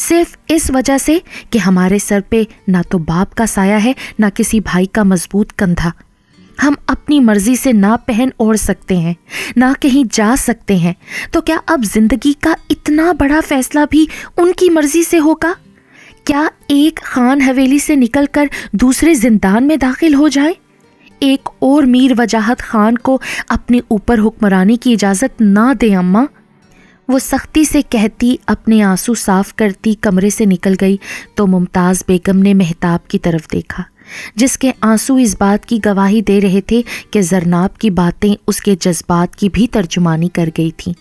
صرف اس وجہ سے کہ ہمارے سر پہ نہ تو باپ کا سایہ ہے نہ کسی بھائی کا مضبوط کندھا۔ ہم اپنی مرضی سے نہ پہن اوڑھ سکتے ہیں، نہ کہیں جا سکتے ہیں، تو کیا اب زندگی کا اتنا بڑا فیصلہ بھی ان کی مرضی سے ہوگا؟ کیا ایک خان حویلی سے نکل کر دوسرے زندان میں داخل ہو جائے؟ ایک اور میر وجاہت خان کو اپنے اوپر حکمرانی کی اجازت نہ دیں اماں؟ وہ سختی سے کہتی اپنے آنسو صاف کرتی کمرے سے نکل گئی تو ممتاز بیگم نے مہتاب کی طرف دیکھا، جس کے آنسو اس بات کی گواہی دے رہے تھے کہ زرناب کی باتیں اس کے جذبات کی بھی ترجمانی کر گئی تھیں۔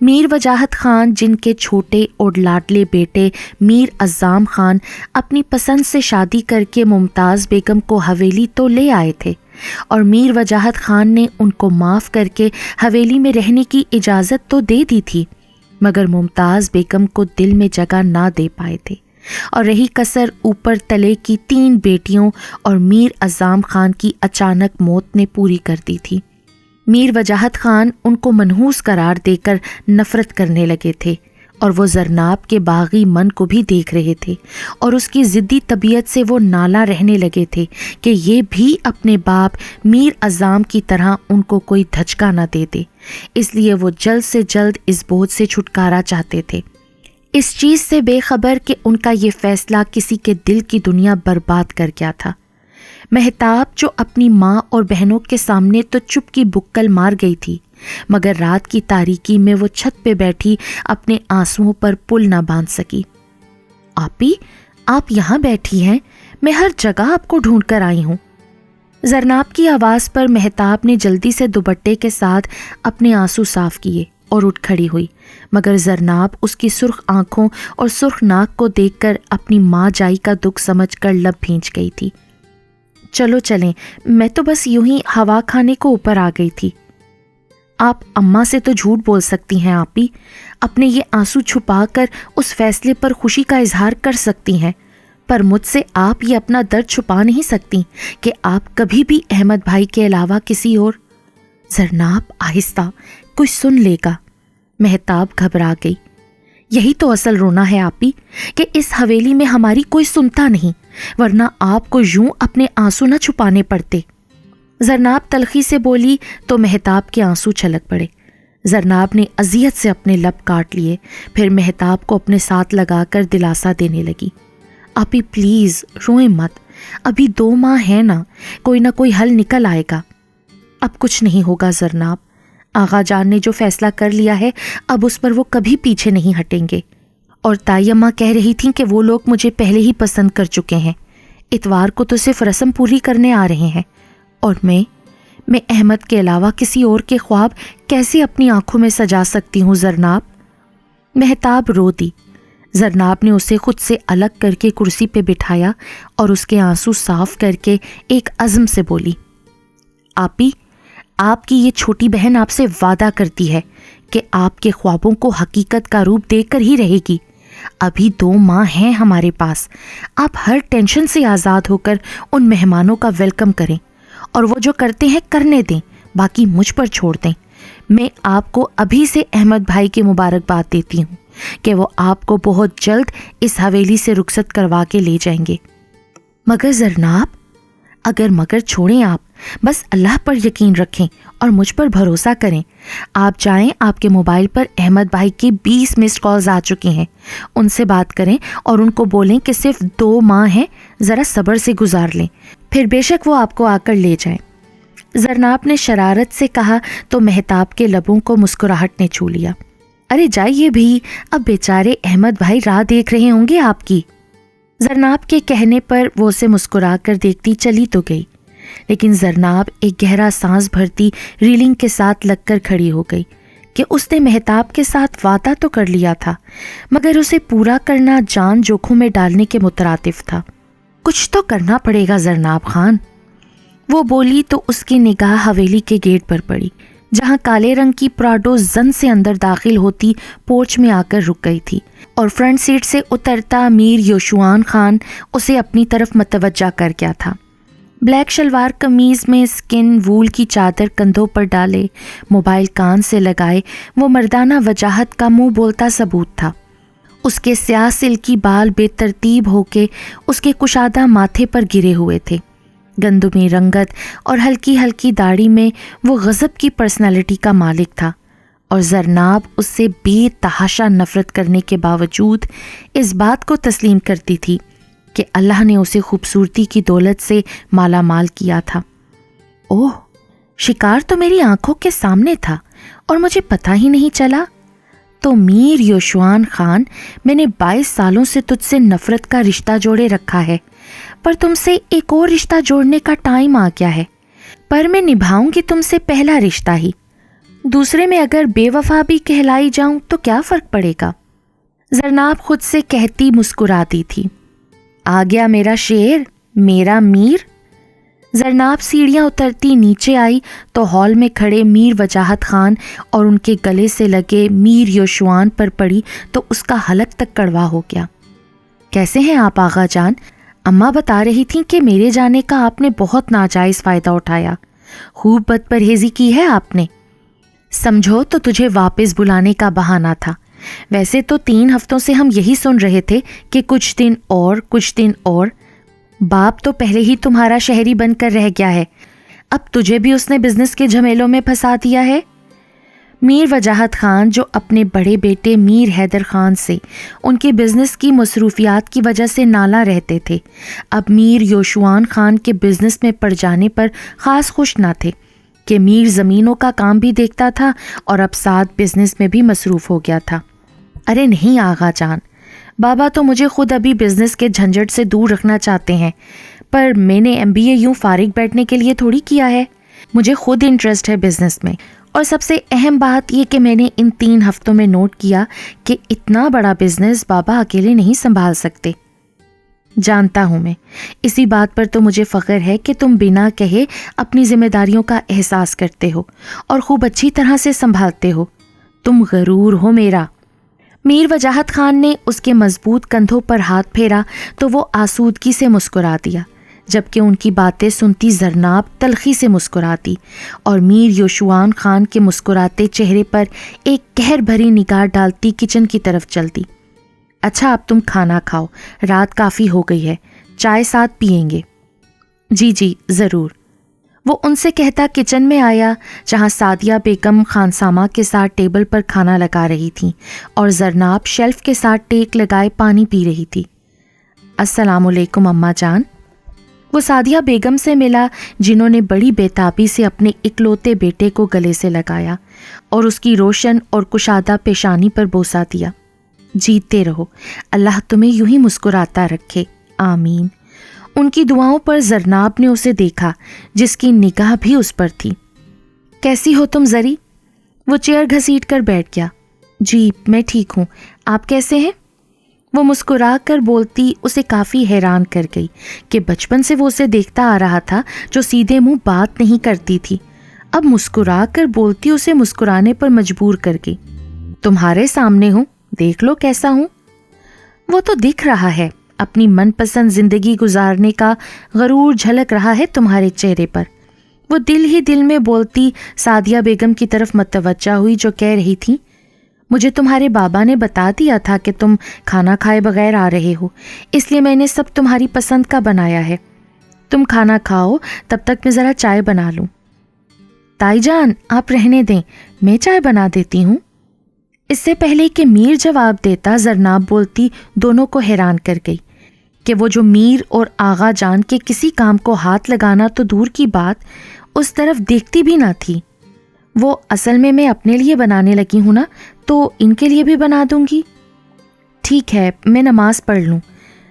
میر وجاہت خان، جن کے چھوٹے اور لاڈلے بیٹے میر عزام خان اپنی پسند سے شادی کر کے ممتاز بیگم کو حویلی تو لے آئے تھے، اور میر وجاہت خان نے ان کو معاف کر کے حویلی میں رہنے کی اجازت تو دے دی تھی، مگر ممتاز بیگم کو دل میں جگہ نہ دے پائے تھے، اور رہی کسر اوپر تلے کی 3 بیٹیوں اور میر عزام خان کی اچانک موت نے پوری کر دی تھی۔ میر وجاہت خان ان کو منحوس قرار دے کر نفرت کرنے لگے تھے، اور وہ زرناب کے باغی من کو بھی دیکھ رہے تھے، اور اس کی ضدی طبیعت سے وہ نالاں رہنے لگے تھے کہ یہ بھی اپنے باپ میر عزام کی طرح ان کو کوئی دھچکا نہ دے دے، اس لیے وہ جلد سے جلد اس بوجھ سے چھٹکارا چاہتے تھے، اس چیز سے بے خبر کہ ان کا یہ فیصلہ کسی کے دل کی دنیا برباد کر گیا تھا۔ مہتاب، جو اپنی ماں اور بہنوں کے سامنے تو چپ کی بکل مار گئی تھی، مگر رات کی تاریکی میں وہ چھت پہ بیٹھی اپنے آنسوؤں پر پل نہ باندھ سکی۔ آپی، آپ یہاں بیٹھی ہیں، میں ہر جگہ آپ کو ڈھونڈ کر آئی ہوں۔ زرناب کی آواز پر مہتاب نے جلدی سے دوپٹے کے ساتھ اپنے آنسو صاف کیے اور اٹھ کھڑی ہوئی، مگر زرناب اس کی سرخ آنکھوں اور سرخ ناک کو دیکھ کر اپنی ماں جائی کا دکھ سمجھ کر لب بھینچ گئی تھی۔ چلو چلیں، میں تو بس یوں ہی ہوا کھانے کو اوپر آ گئی تھی۔ آپ اماں سے تو جھوٹ بول سکتی ہیں آپی، اپنے یہ آنسو چھپا کر اس فیصلے پر خوشی کا اظہار کر سکتی ہیں، پر مجھ سے آپ یہ اپنا درد چھپا نہیں سکتی کہ آپ کبھی بھی احمد بھائی کے علاوہ کسی اور۔ زرناب، آہستہ، کوئی سن لے گا۔ مہتاب گھبرا گئی۔ یہی تو اصل رونا ہے آپی، کہ اس حویلی میں ہماری کوئی سنتا نہیں، ورنہ آپ کو یوں اپنے آنسو نہ چھپانے پڑتے۔ زرناب تلخی سے بولی تو مہتاب کے آنسو چھلک پڑے۔ زرناب نے اذیت سے اپنے لب کاٹ لیے، پھر مہتاب کو اپنے ساتھ لگا کر دلاسا دینے لگی۔ آپی پلیز روئیں مت، ابھی 2 ماہ ہیں نا، کوئی نہ کوئی حل نکل آئے گا۔ اب کچھ نہیں ہوگا زرناب، آغا جان نے جو فیصلہ کر لیا ہے اب اس پر وہ کبھی پیچھے نہیں ہٹیں گے، اور تائی اماں کہہ رہی تھیں کہ وہ لوگ مجھے پہلے ہی پسند کر چکے ہیں، اتوار کو تو صرف رسم پوری کرنے آ رہے ہیں، اور میں احمد کے علاوہ کسی اور کے خواب کیسے اپنی آنکھوں میں سجا سکتی ہوں زرناب؟ مہتاب رو دی۔ زرناب نے اسے خود سے الگ کر کے کرسی پہ بٹھایا اور اس کے آنسو صاف کر کے ایک عزم سے بولی، آپی، آپ کی یہ چھوٹی بہن آپ سے وعدہ کرتی ہے کہ آپ کے خوابوں کو حقیقت کا روپ دے کر ہی رہے گی۔ ابھی 2 ماہ ہیں ہمارے پاس، آپ ہر ٹینشن سے آزاد ہو کر ان مہمانوں کا ویلکم کریں، اور وہ جو کرتے ہیں کرنے دیں، باقی مجھ پر چھوڑ دیں۔ میں آپ کو ابھی سے احمد بھائی کی مبارکباد دیتی ہوں کہ وہ آپ کو بہت جلد اس حویلی سے رخصت کروا کے لے جائیں گے۔ مگر زرناب، اگر مگر چھوڑیں آپ، بس اللہ پر یقین رکھیں اور مجھ پر بھروسہ کریں۔ آپ جائیں، آپ کے موبائل پر احمد بھائی کی 20 مسڈ کالز آ چکی ہیں، ان سے بات کریں اور ان کو بولیں کہ صرف 2 ماہ ہیں، ذرا صبر سے گزار لیں، پھر بے شک وہ آپ کو آ کر لے جائیں۔ زرناب نے شرارت سے کہا تو مہتاب کے لبوں کو مسکراہٹ نے چھو لیا۔ ارے جائیے بھی، اب بیچارے احمد بھائی راہ دیکھ رہے ہوں گے آپ کی۔ زرناب کے کہنے پر وہ اسے مسکرا کر دیکھتی چلی تو گئی، لیکن زرناب ایک گہرا سانس بھرتی ریلنگ کے ساتھ لگ کر کھڑی ہو گئی کہ اس نے مہتاب کے ساتھ وعدہ تو کر لیا تھا، مگر اسے پورا کرنا جان جوکھوں میں ڈالنے کے مترادف تھا۔ کچھ تو کرنا پڑے گا زرناب خان، وہ بولی تو اس کی نگاہ حویلی کے گیٹ پر پڑی، جہاں کالے رنگ کی پراڈو زن سے اندر داخل ہوتی پورچ میں آ کر رک گئی تھی، اور فرنٹ سیٹ سے اترتا میر یوشوان خان اسے اپنی طرف متوجہ کر گیا تھا۔ بلیک شلوار قمیض میں سکن وول کی چادر کندھوں پر ڈالے، موبائل کان سے لگائے، وہ مردانہ وجاہت کا منہ بولتا ثبوت تھا۔ اس کے سیاہ سلکی بال بے ترتیب ہو کے اس کے کشادہ ماتھے پر گرے ہوئے تھے۔ گندمی رنگت اور ہلکی ہلکی داڑھی میں وہ غضب کی پرسنالٹی کا مالک تھا، اور زرناب اس سے بے تحاشا نفرت کرنے کے باوجود اس بات کو تسلیم کرتی تھی کہ اللہ نے اسے خوبصورتی کی دولت سے مالا مال کیا تھا۔ اوہ، شکار تو میری آنکھوں کے سامنے تھا اور مجھے پتہ ہی نہیں چلا۔ تو میر یوشوان خان، میں نے 22 سالوں سے تجھ سے نفرت کا رشتہ جوڑے رکھا ہے، پر تم سے ایک اور رشتہ جوڑنے کا ٹائم آ گیا ہے، پر میں نبھاؤں گی تم سے پہلا رشتہ ہی، دوسرے میں اگر بے وفا بھی کہلائی جاؤں تو کیا فرق پڑے گا؟ زرناب خود سے کہتی مسکراتی تھی۔ آ گیا میرا شیر، میرا میر۔ زرناب سیڑھیاں اترتی نیچے آئی تو ہال میں کھڑے میر وجاہت خان اور ان کے گلے سے لگے میر یوشوان پر پڑی تو اس کا حلق تک کڑوا ہو گیا۔ کیسے ہیں آپ آغا جان؟ اماں بتا رہی تھیں کہ میرے جانے کا آپ نے بہت ناجائز فائدہ اٹھایا، خوب بد پرہیزی کی ہے آپ نے۔ سمجھو تو تجھے واپس بلانے کا بہانہ تھا، ویسے تو 3 ہفتوں سے ہم یہی سن رہے تھے کہ کچھ دن اور۔ باپ تو پہلے ہی تمہارا شہری بن کر رہ گیا ہے، اب تجھے بھی اس نے بزنس کے جھمیلوں میں پھنسا دیا ہے۔ میر وجاہت خان، جو اپنے بڑے بیٹے میر حیدر خان سے ان کے بزنس کی مصروفیات کی وجہ سے نالاں رہتے تھے، اب میر یوشوان خان کے بزنس میں پڑ جانے پر خاص خوش نہ تھے کہ میر زمینوں کا کام بھی دیکھتا تھا اور اب ساتھ بزنس میں بھی مصروف ہو گیا تھا۔ ارے نہیں آغا جان، بابا تو مجھے خود ابھی بزنس کے جھنجھٹ سے دور رکھنا چاہتے ہیں، پر میں نے MBA یوں فارغ بیٹھنے کے لیے تھوڑی کیا ہے، مجھے خود انٹرسٹ ہے بزنس میں، اور سب سے اہم بات یہ کہ میں نے ان 3 ہفتوں میں نوٹ کیا کہ اتنا بڑا بزنس بابا اکیلے نہیں سنبھال سکتے۔ جانتا ہوں میں، اسی بات پر تو مجھے فخر ہے کہ تم بنا کہے اپنی ذمہ داریوں کا احساس کرتے ہو اور خوب اچھی طرح سے سنبھالتے ہو، تم غرور ہو میرا۔ میر وجاہت خان نے اس کے مضبوط کندھوں پر ہاتھ پھیرا تو وہ آسودگی سے مسکرا دیا، جبکہ ان کی باتیں سنتی زرناب تلخی سے مسکراتی اور میر یوشوان خان کے مسکراتے چہرے پر ایک قہر بھری نگاہ ڈالتی کچن کی طرف چلتی۔ اچھا اب تم کھانا کھاؤ، رات کافی ہو گئی ہے، چائے ساتھ پئیں گے؟ جی ضرور۔ وہ ان سے کہتا کچن میں آیا جہاں سعدیہ بیگم خانسامہ کے ساتھ ٹیبل پر کھانا لگا رہی تھیں اور زرناب شیلف کے ساتھ ٹیک لگائے پانی پی رہی تھی۔ السلام علیکم اماں جان۔ وہ سعدیہ بیگم سے ملا جنہوں نے بڑی بےتابی سے اپنے اکلوتے بیٹے کو گلے سے لگایا اور اس کی روشن اور کشادہ پیشانی پر بوسہ دیا۔ جیتے رہو، اللہ تمہیں یوں ہی مسکراتا رکھے، آمین۔ ان کی دعاؤں پر زرناب نے اسے دیکھا جس کی نگاہ بھی اس پر تھی۔ کیسی ہو تم زری؟ وہ چیئر گھسیٹ کر بیٹھ گیا۔ جی میں ٹھیک ہوں، آپ کیسے ہیں؟ وہ مسکرا کر بولتی اسے کافی حیران کر گئی کہ بچپن سے وہ اسے دیکھتا آ رہا تھا جو سیدھے منہ بات نہیں کرتی تھی، اب مسکرا کر بولتی اسے مسکرانے پر مجبور کر گئی۔ تمہارے سامنے ہوں، دیکھ لو کیسا ہوں۔ وہ تو دکھ رہا ہے، اپنی من پسند زندگی گزارنے کا غرور جھلک رہا ہے تمہارے چہرے پر۔ وہ دل ہی دل میں بولتی سعدیہ بیگم کی طرف متوجہ ہوئی جو کہہ رہی تھی، مجھے تمہارے بابا نے بتا دیا تھا کہ تم کھانا کھائے بغیر آ رہے ہو، اس لیے میں نے سب تمہاری پسند کا بنایا ہے۔ تم کھانا کھاؤ، تب تک میں ذرا چائے بنا لوں۔ تائی جان آپ رہنے دیں، میں چائے بنا دیتی ہوں۔ اس سے پہلے کہ میر جواب دیتا، زرناب بولتی دونوں کو حیران کر گئی کہ وہ جو میر اور آغا جان کے کسی کام کو ہاتھ لگانا تو دور کی بات، اس طرف دیکھتی بھی نہ تھی۔ وہ اصل میں اپنے لیے بنانے لگی ہوں نا، تو ان کے لیے بھی بنا دوں گی۔ ٹھیک ہے، میں نماز پڑھ لوں۔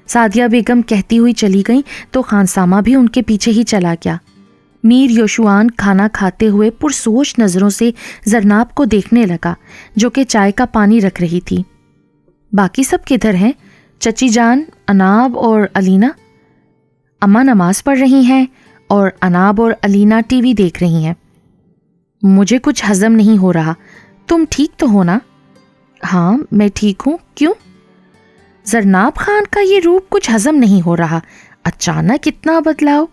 سعدیہ بیگم کہتی ہوئی چلی گئیں تو خانسامہ بھی ان کے پیچھے ہی چلا گیا۔ میر یوشوان کھانا کھاتے ہوئے پرسوچ نظروں سے زرناب کو دیکھنے لگا جو کہ چائے کا پانی رکھ رہی تھی۔ باقی سب کدھر ہیں؟ چچی جان، اناب اور علینا؟ اماں نماز پڑھ رہی ہیں اور اناب اور علینا ٹی وی دیکھ رہی ہیں۔ مجھے کچھ ہضم نہیں ہو رہا، تم ٹھیک تو ہو نا؟ ہاں میں ٹھیک ہوں، کیوں؟ زرناب خان کا یہ روپ کچھ ہضم نہیں ہو رہا، اچانک اتنا بدلاؤ۔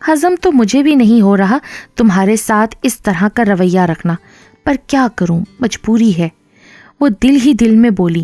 ہضم تو مجھے بھی نہیں ہو رہا تمہارے ساتھ اس طرح کا رویہ رکھنا، پر کیا کروں، مجبوری ہے۔ وہ دل ہی دل میں بولی،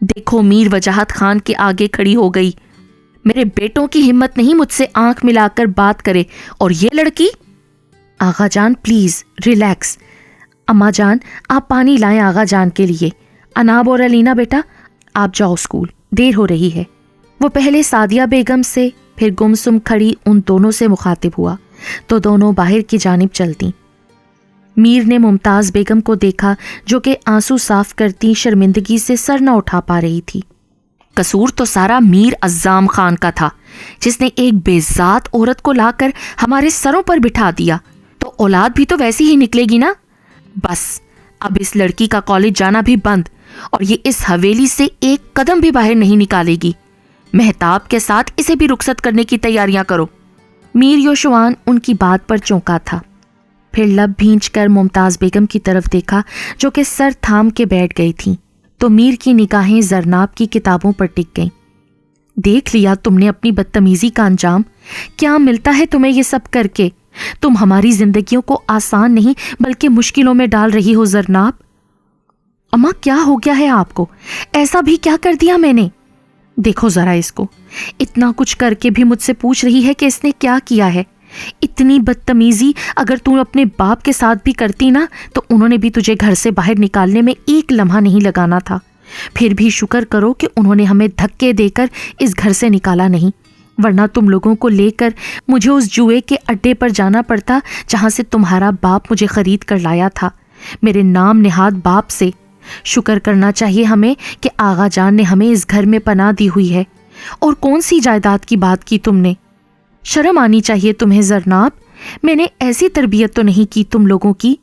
دیکھو میر وجاہت خان کے آگے کھڑی ہو گئی. میرے بیٹوں کی ہمت نہیں مجھ سے آنکھ ملا کر بات کرے, اور یہ لڑکی. آغا جان پلیز ریلیکس. اماں جان آپ پانی لائیں آغا جان کے لیے. اناب اور علینا بیٹا آپ جاؤ اسکول, دیر ہو رہی ہے. وہ پہلے سعدیہ بیگم سے پھر گمسم کھڑی ان دونوں سے مخاطب ہوا تو دونوں باہر کی جانب چلتیں. میر نے ممتاز بیگم کو دیکھا جو کہ آنسو صاف کرتی شرمندگی سے سر نہ اٹھا پا رہی تھی. قصور تو سارا میر عزام خان کا تھا جس نے ایک بے ذات عورت کو لا کر ہمارے سروں پر بٹھا دیا, تو اولاد بھی تو ویسی ہی نکلے گی نا. بس اب اس لڑکی کا کالج جانا بھی بند, اور یہ اس حویلی سے ایک قدم بھی باہر نہیں نکالے گی. مہتاب کے ساتھ اسے بھی رخصت کرنے کی تیاریاں کرو. میر یوشوان ان کی بات پر چونکا تھا. پھر لب بھینچ کر ممتاز بیگم کی طرف دیکھا جو کہ سر تھام کے بیٹھ گئی تھیں, تو میر کی نگاہیں زرناب کی کتابوں پر ٹک گئیں. دیکھ لیا تم نے اپنی بدتمیزی کا انجام. کیا ملتا ہے تمہیں یہ سب کر کے؟ تم ہماری زندگیوں کو آسان نہیں بلکہ مشکلوں میں ڈال رہی ہو زرناب. اماں کیا ہو گیا ہے آپ کو؟ ایسا بھی کیا کر دیا میں نے؟ دیکھو ذرا اس کو, اتنا کچھ کر کے بھی مجھ سے پوچھ رہی ہے کہ اس نے کیا کیا ہے. اتنی بدتمیزی اگر تم اپنے باپ کے ساتھ بھی کرتی نا تو انہوں نے بھی تجھے گھر سے باہر نکالنے میں ایک لمحہ نہیں لگانا تھا. پھر بھی شکر کرو کہ انہوں نے ہمیں دھکے دے کر اس گھر سے نکالا نہیں, ورنہ تم لوگوں کو لے کر مجھے اس جوئے کے اڈے پر جانا پڑتا جہاں سے تمہارا باپ مجھے خرید کر لایا تھا, میرے نام نہاد باپ سے. شکر کرنا چاہیے ہمیں کہ آغا جان نے ہمیں اس گھر میں پناہ دی ہوئی ہے. اور کون سی جائیداد کی بات کی تم نے؟ شرم آنی چاہیے تمہیں زرناب. میں نے ایسی تربیت تو نہیں کی تم لوگوں کی.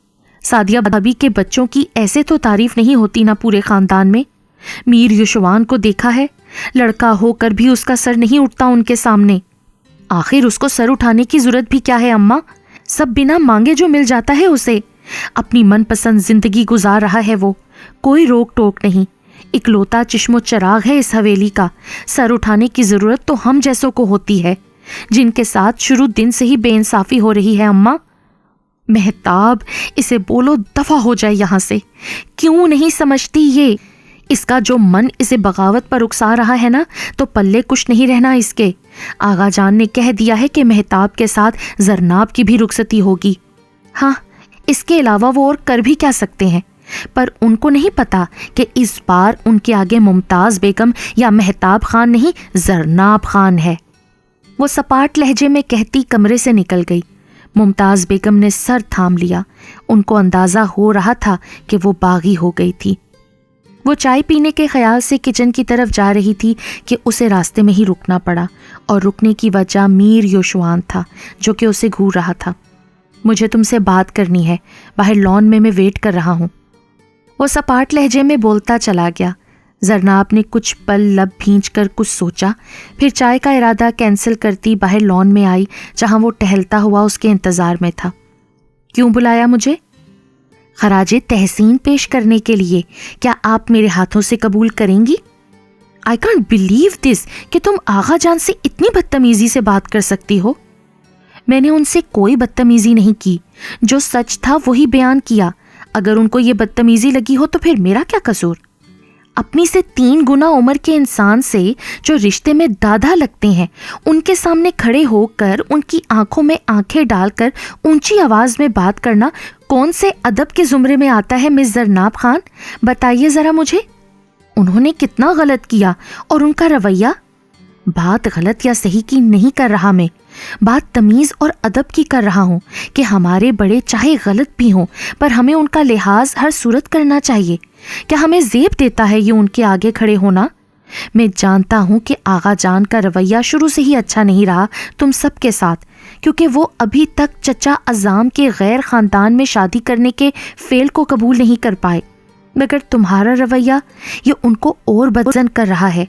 سعدیہ بھابی کے بچوں کی ایسے تو تعریف نہیں ہوتی نا پورے خاندان میں. میر یوشوان کو دیکھا ہے, لڑکا ہو کر بھی اس کا سر نہیں اٹھتا ان کے سامنے. آخر اس کو سر اٹھانے کی ضرورت بھی کیا ہے اماں؟ سب بنا مانگے جو مل جاتا ہے اسے. اپنی من پسند زندگی گزار رہا ہے وہ, کوئی روک ٹوک نہیں. اکلوتا چشم و چراغ ہے اس حویلی کا. سر اٹھانے کی ضرورت تو ہم جیسوں کو ہوتی ہے جن کے ساتھ شروع دن سے ہی بے انصافی ہو رہی ہے اماں. مہتاب اسے بولو دفع ہو جائے یہاں سے. کیوں نہیں سمجھتی یہ؟ اس کا جو من اسے بغاوت پر اکسا رہا ہے نا تو پلے کچھ نہیں رہنا اس کے. آغا جان نے کہہ دیا ہے کہ مہتاب کے ساتھ زرناب کی بھی رخصتی ہوگی. ہاں اس کے علاوہ وہ اور کر بھی کیا سکتے ہیں, پر ان کو نہیں پتا کہ اس بار ان کے آگے ممتاز بیگم یا مہتاب خان نہیں زرناب خان ہے. وہ سپاٹ لہجے میں کہتی کمرے سے نکل گئی. ممتاز بیگم نے سر تھام لیا. ان کو اندازہ ہو رہا تھا کہ وہ باغی ہو گئی تھی. وہ چائے پینے کے خیال سے کچن کی طرف جا رہی تھی کہ اسے راستے میں ہی رکنا پڑا, اور رکنے کی وجہ میر یوشوان تھا جو کہ اسے گھور رہا تھا. مجھے تم سے بات کرنی ہے, باہر لان میں ویٹ کر رہا ہوں. وہ سپاٹ لہجے میں بولتا چلا گیا. زرناب نے کچھ پل لب بھینچ کر کچھ سوچا, پھر چائے کا ارادہ کینسل کرتی باہر لان میں آئی جہاں وہ ٹہلتا ہوا اس کے انتظار میں تھا. کیوں بلایا مجھے؟ خراج تحسین پیش کرنے کے لیے. کیا آپ میرے ہاتھوں سے قبول کریں گی؟ آئی کانٹ بلیو دس کہ تم آغا جان سے اتنی بدتمیزی سے بات کر سکتی ہو. میں نے ان سے کوئی بدتمیزی نہیں کی, جو سچ تھا وہی بیان کیا. اگر ان کو یہ بدتمیزی لگی ہو تو پھر میرا کیا قصور؟ اپنی سے 3 گنا عمر کے انسان سے جو رشتے میں دادا لگتے ہیں ان کے سامنے کھڑے ہو کر ان کی آنکھوں میں آنکھیں ڈال کر اونچی آواز میں بات کرنا کون سے ادب کے زمرے میں آتا ہے مس زرناب خان؟ بتائیے ذرا مجھے. انہوں نے کتنا غلط کیا اور ان کا رویہ؟ بات غلط یا صحیح کی نہیں کر رہا میں, بات تمیز اور ادب کی کر رہا ہوں کہ ہمارے بڑے چاہے غلط بھی ہوں پر ہمیں ان کا لحاظ ہر صورت کرنا چاہیے. کیا ہمیں زیب دیتا ہے یہ ان کے آگے کھڑے ہونا؟ میں جانتا ہوں کہ آغا جان کا رویہ شروع سے ہی اچھا نہیں رہا تم سب کے ساتھ, کیونکہ وہ ابھی تک چچا عزام کے غیر خاندان میں شادی کرنے کے فعل کو قبول نہیں کر پائے, مگر تمہارا رویہ یہ ان کو اور بدزن کر رہا ہے.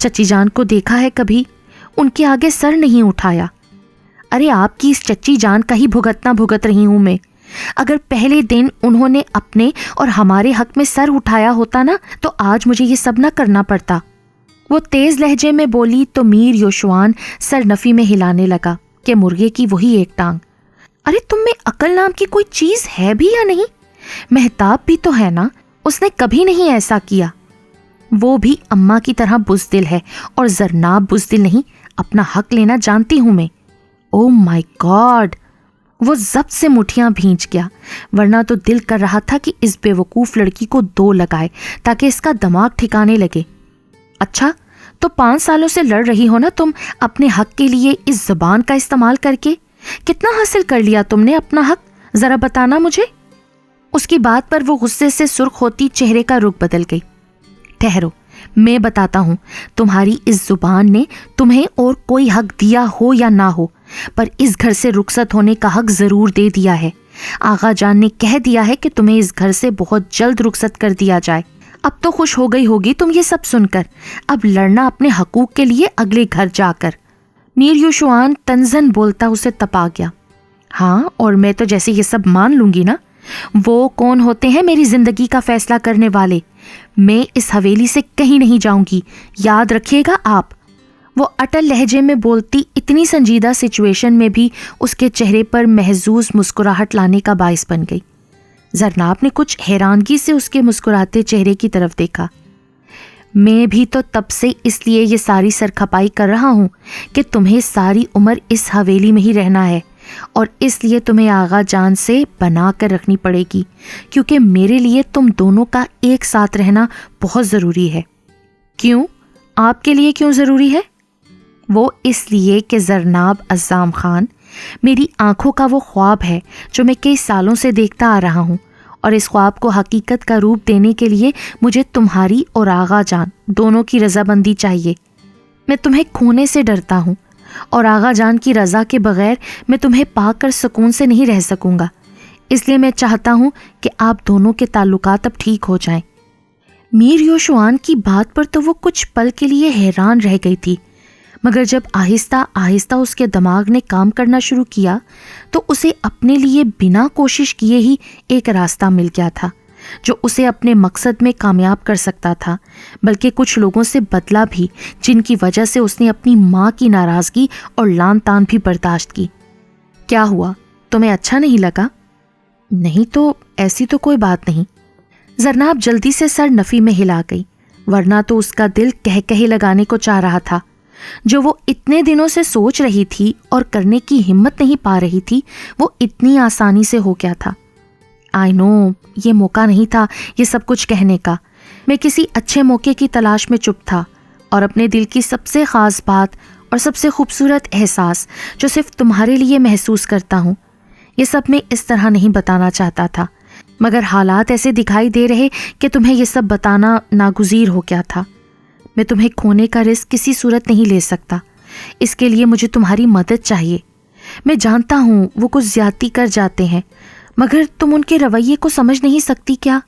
چچی جان کو دیکھا ہے کبھی؟ ان کے آگے سر نہیں اٹھایا. ارے آپ کی اس چچی جان کا ہی بھگتنا بھگت رہی ہوں میں. اگر پہلے دن انہوں نے اپنے اور ہمارے حق میں سر اٹھایا ہوتا نا تو آج مجھے یہ سب نہ کرنا پڑتا. وہ تیز لہجے میں بولی تو میر یوشوان سر نفی میں ہلانے لگا کہ مرغے کی وہی ایک ٹانگ. ارے تم میں عقل نام کی کوئی چیز ہے بھی یا نہیں؟ مہتاب بھی تو ہے نا, اس نے کبھی نہیں ایسا کیا. وہ بھی اماں کی طرح بزدل ہے، اور زرناب بزدل نہیں، اپنا حق لینا جانتی ہوں میں۔ او مائی گاڈ! وہ ضبط سے مٹھیاں بھینچ گیا، ورنہ تو دل کر رہا تھا کہ اس بے وقوف لڑکی کو 2 لگائے تاکہ اس کا دماغ ٹھکانے لگے۔ اچھا، تو 5 سالوں سے لڑ رہی ہو نا تم اپنے حق کے لیے اس زبان کا استعمال کر کے؟ کتنا حاصل کر لیا تم نے اپنا حق، ذرا بتانا مجھے۔ اس کی بات پر وہ غصے سے سرخ ہوتی چہرے کا رخ بدل گئی۔ ٹھہرو، میں بتاتا ہوں، تمہاری اس زبان نے تمہیں اور کوئی حق دیا ہو یا نہ ہو، پر اس گھر سے رخصت ہونے کا حق ضرور دے دیا ہے۔ آغا جان نے کہہ دیا ہے کہ تمہیں اس گھر سے بہت جلد رخصت کر دیا جائے۔ اب تو خوش ہو گئی ہوگی تم یہ سب سن کر، اب لڑنا اپنے حقوق کے لیے اگلے گھر جا کر۔ میر یوشوان تنزن بولتا اسے تپا گیا۔ ہاں، اور میں تو جیسے یہ سب مان لوں گی نا، وہ کون ہوتے ہیں میری زندگی کا فیصلہ کرنے والے؟ میں اس حویلی سے کہیں نہیں جاؤں گی، یاد رکھیے گا آپ۔ وہ اٹل لہجے میں بولتی اتنی سنجیدہ سچویشن میں بھی اس کے چہرے پر محظوظ مسکراہٹ لانے کا باعث بن گئی۔ زرناب نے کچھ حیرانگی سے اس کے مسکراتے چہرے کی طرف دیکھا۔ میں بھی تو تب سے اس لیے یہ ساری سرکھپائی کر رہا ہوں کہ تمہیں ساری عمر اس حویلی میں ہی رہنا ہے، اور اس لیے تمہیں آغا جان سے بنا کر رکھنی پڑے گی، کیونکہ میرے لیے تم دونوں کا ایک ساتھ رہنا بہت ضروری ہے۔ کیوں؟ آپ کے لیے کیوں ضروری ہے؟ وہ اس لیے کہ زرناب عزام خان میری آنکھوں کا وہ خواب ہے جو میں کئی سالوں سے دیکھتا آ رہا ہوں، اور اس خواب کو حقیقت کا روپ دینے کے لیے مجھے تمہاری اور آغا جان دونوں کی رضامندی چاہیے۔ میں تمہیں کھونے سے ڈرتا ہوں، اور آغا جان کی رضا کے بغیر میں تمہیں پا کر سکون سے نہیں رہ سکوں گا، اس لیے میں چاہتا ہوں کہ آپ دونوں کے تعلقات اب ٹھیک ہو جائیں۔ میر یوشوان کی بات پر تو وہ کچھ پل کے لیے حیران رہ گئی تھی، مگر جب آہستہ آہستہ اس کے دماغ نے کام کرنا شروع کیا تو اسے اپنے لیے بنا کوشش کیے ہی ایک راستہ مل گیا تھا جو اسے اپنے مقصد میں کامیاب کر سکتا تھا، بلکہ کچھ لوگوں سے بدلا بھی جن کی وجہ سے اس نے اپنی ماں کی ناراضگی اور لان تان بھی برداشت کی۔ کیا ہوا؟ تمہیں اچھا نہیں لگا؟ نہیں تو ایسی تو کوئی بات نہیں۔ زرناب جلدی سے سر نفی میں ہلا گئی، ورنہ تو اس کا دل کہے لگانے کو چاہ رہا تھا۔ جو وہ اتنے دنوں سے سوچ رہی تھی اور کرنے کی ہمت نہیں پا رہی تھی، وہ اتنی آسانی سے ہو گیا تھا۔ آئی نو، یہ موقع نہیں تھا یہ سب کچھ کہنے کا۔ میں کسی اچھے موقع کی تلاش میں چپ تھا، اور اپنے دل کی سب سے خاص بات اور سب سے خوبصورت احساس جو صرف تمہارے لیے محسوس کرتا ہوں، یہ سب میں اس طرح نہیں بتانا چاہتا تھا، مگر حالات ایسے دکھائی دے رہے کہ تمہیں یہ سب بتانا ناگزیر ہو گیا تھا۔ میں تمہیں کھونے کا رسک کسی صورت نہیں لے سکتا، اس کے لیے مجھے تمہاری مدد چاہیے۔ میں جانتا ہوں وہ کچھ زیادتی کر جاتے ہیں، مگر تم ان کے رویے کو سمجھ نہیں سکتی کیا؟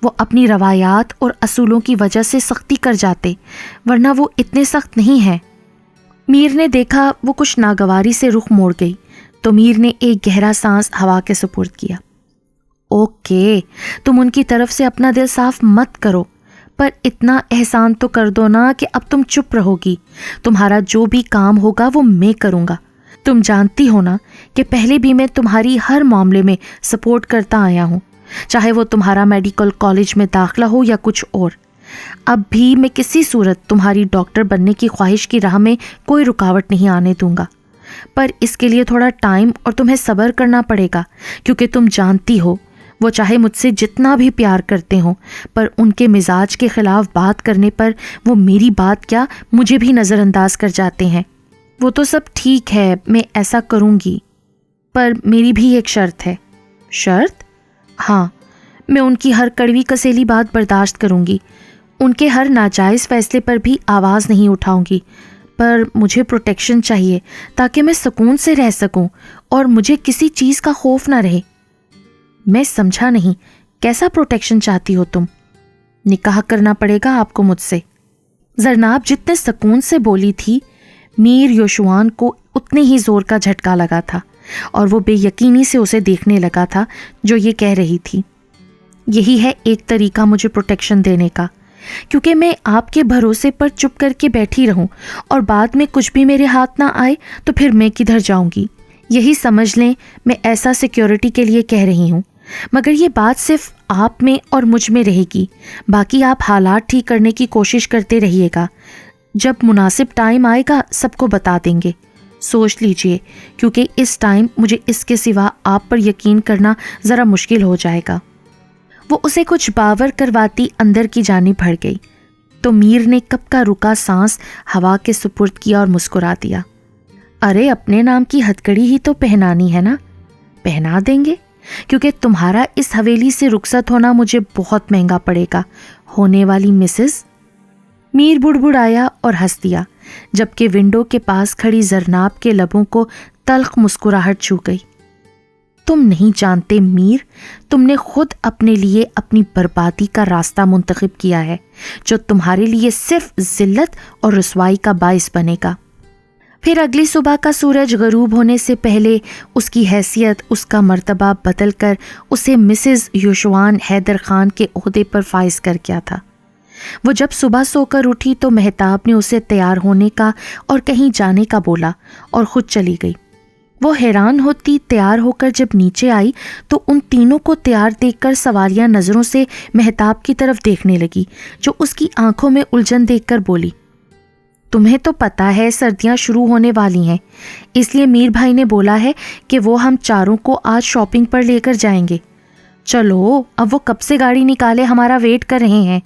وہ اپنی روایات اور اصولوں کی وجہ سے سختی کر جاتے، ورنہ وہ اتنے سخت نہیں ہیں۔ میر نے دیکھا وہ کچھ ناگواری سے رخ موڑ گئی، تو میر نے ایک گہرا سانس ہوا کے سپرد کیا۔ اوکے، تم ان کی طرف سے اپنا دل صاف مت کرو، پر اتنا احسان تو کر دو نا کہ اب تم چپ رہو گی۔ تمہارا جو بھی کام ہوگا وہ میں کروں گا۔ تم جانتی ہو نا کہ پہلے بھی میں تمہاری ہر معاملے میں سپورٹ کرتا آیا ہوں، چاہے وہ تمہارا میڈیکل کالج میں داخلہ ہو یا کچھ اور۔ اب بھی میں کسی صورت تمہاری ڈاکٹر بننے کی خواہش کی راہ میں کوئی رکاوٹ نہیں آنے دوں گا، پر اس کے لیے تھوڑا ٹائم اور تمہیں صبر کرنا پڑے گا، کیونکہ تم جانتی ہو وہ چاہے مجھ سے جتنا بھی پیار کرتے ہوں، پر ان کے مزاج کے خلاف بات کرنے پر وہ میری بات کیا مجھے بھی نظر انداز کر جاتے ہیں۔ وہ تو سب ٹھیک ہے، میں ایسا کروں گی، پر میری بھی ایک شرط ہے۔ شرط؟ ہاں، میں ان کی ہر کڑوی کسیلی بات برداشت کروں گی، ان کے ہر ناجائز فیصلے پر بھی آواز نہیں اٹھاؤں گی، پر مجھے پروٹیکشن چاہیے تاکہ میں سکون سے رہ سکوں اور مجھے کسی چیز کا خوف نہ رہے۔ میں سمجھا نہیں، کیسا پروٹیکشن چاہتی ہو تم؟ نکاح کرنا پڑے گا آپ کو مجھ سے۔ زرناب جتنے سکون سے بولی تھی، میر یوشوان کو اتنے ہی زور کا جھٹکا لگا تھا، اور وہ بے یقینی سے اسے دیکھنے لگا تھا جو یہ کہہ رہی تھی۔ یہی ہے ایک طریقہ مجھے پروٹیکشن دینے کا، کیونکہ میں آپ کے بھروسے پر چپ کر کے بیٹھی رہوں اور بعد میں کچھ بھی میرے ہاتھ نہ آئے تو پھر میں کدھر جاؤں گی؟ یہی سمجھ لیں میں ایسا سیکیورٹی کے لیے کہہ رہی ہوں، مگر یہ بات صرف آپ میں اور مجھ میں رہے گی، باقی آپ حالات ٹھیک کرنے کی کوشش کرتے رہیے گا۔ جب مناسب ٹائم آئے گا سب کو بتا دیں گے۔ سوچ لیجئے، کیونکہ اس ٹائم مجھے اس کے سوا آپ پر یقین کرنا ذرا مشکل ہو جائے گا۔ وہ اسے کچھ باور کرواتی اندر کی جانب بڑھ گئی تو میر نے کب کا رکا سانس ہوا کے سپرد کیا اور مسکرا دیا۔ ارے اپنے نام کی ہتھکڑی ہی تو پہنانی ہے نا، پہنا دیں گے، کیونکہ تمہارا اس حویلی سے رخصت ہونا مجھے بہت مہنگا پڑے گا، ہونے والی مسز۔ میر بڑبڑایا اور ہنس دیا، جبکہ ونڈو کے پاس کھڑی زرناب کے لبوں کو تلخ مسکراہٹ چھو گئی۔ تم نہیں جانتے میر، تم نے خود اپنے لیے اپنی بربادی کا راستہ منتخب کیا ہے، جو تمہارے لیے صرف ذلت اور رسوائی کا باعث بنے گا۔ پھر اگلی صبح کا سورج غروب ہونے سے پہلے اس کی حیثیت، اس کا مرتبہ بدل کر اسے مسز یوشوان حیدر خان کے عہدے پر فائز کر گیا تھا۔ وہ جب صبح سو کر اٹھی تو مہتاب نے اسے تیار ہونے کا اور کہیں جانے کا بولا اور خود چلی گئی۔ وہ حیران ہوتی تیار ہو کر جب نیچے آئی تو ان تینوں کو تیار دیکھ کر سوالیہ نظروں سے مہتاب کی طرف دیکھنے لگی، جو اس کی آنکھوں میں الجھن دیکھ کر بولی، تمہیں تو پتہ ہے سردیاں شروع ہونے والی ہیں، اس لیے میر بھائی نے بولا ہے کہ وہ ہم چاروں کو آج شاپنگ پر لے کر جائیں گے۔ چلو، اب وہ کب سے گاڑی نکالے ہمارا ویٹ کر رہے ہیں۔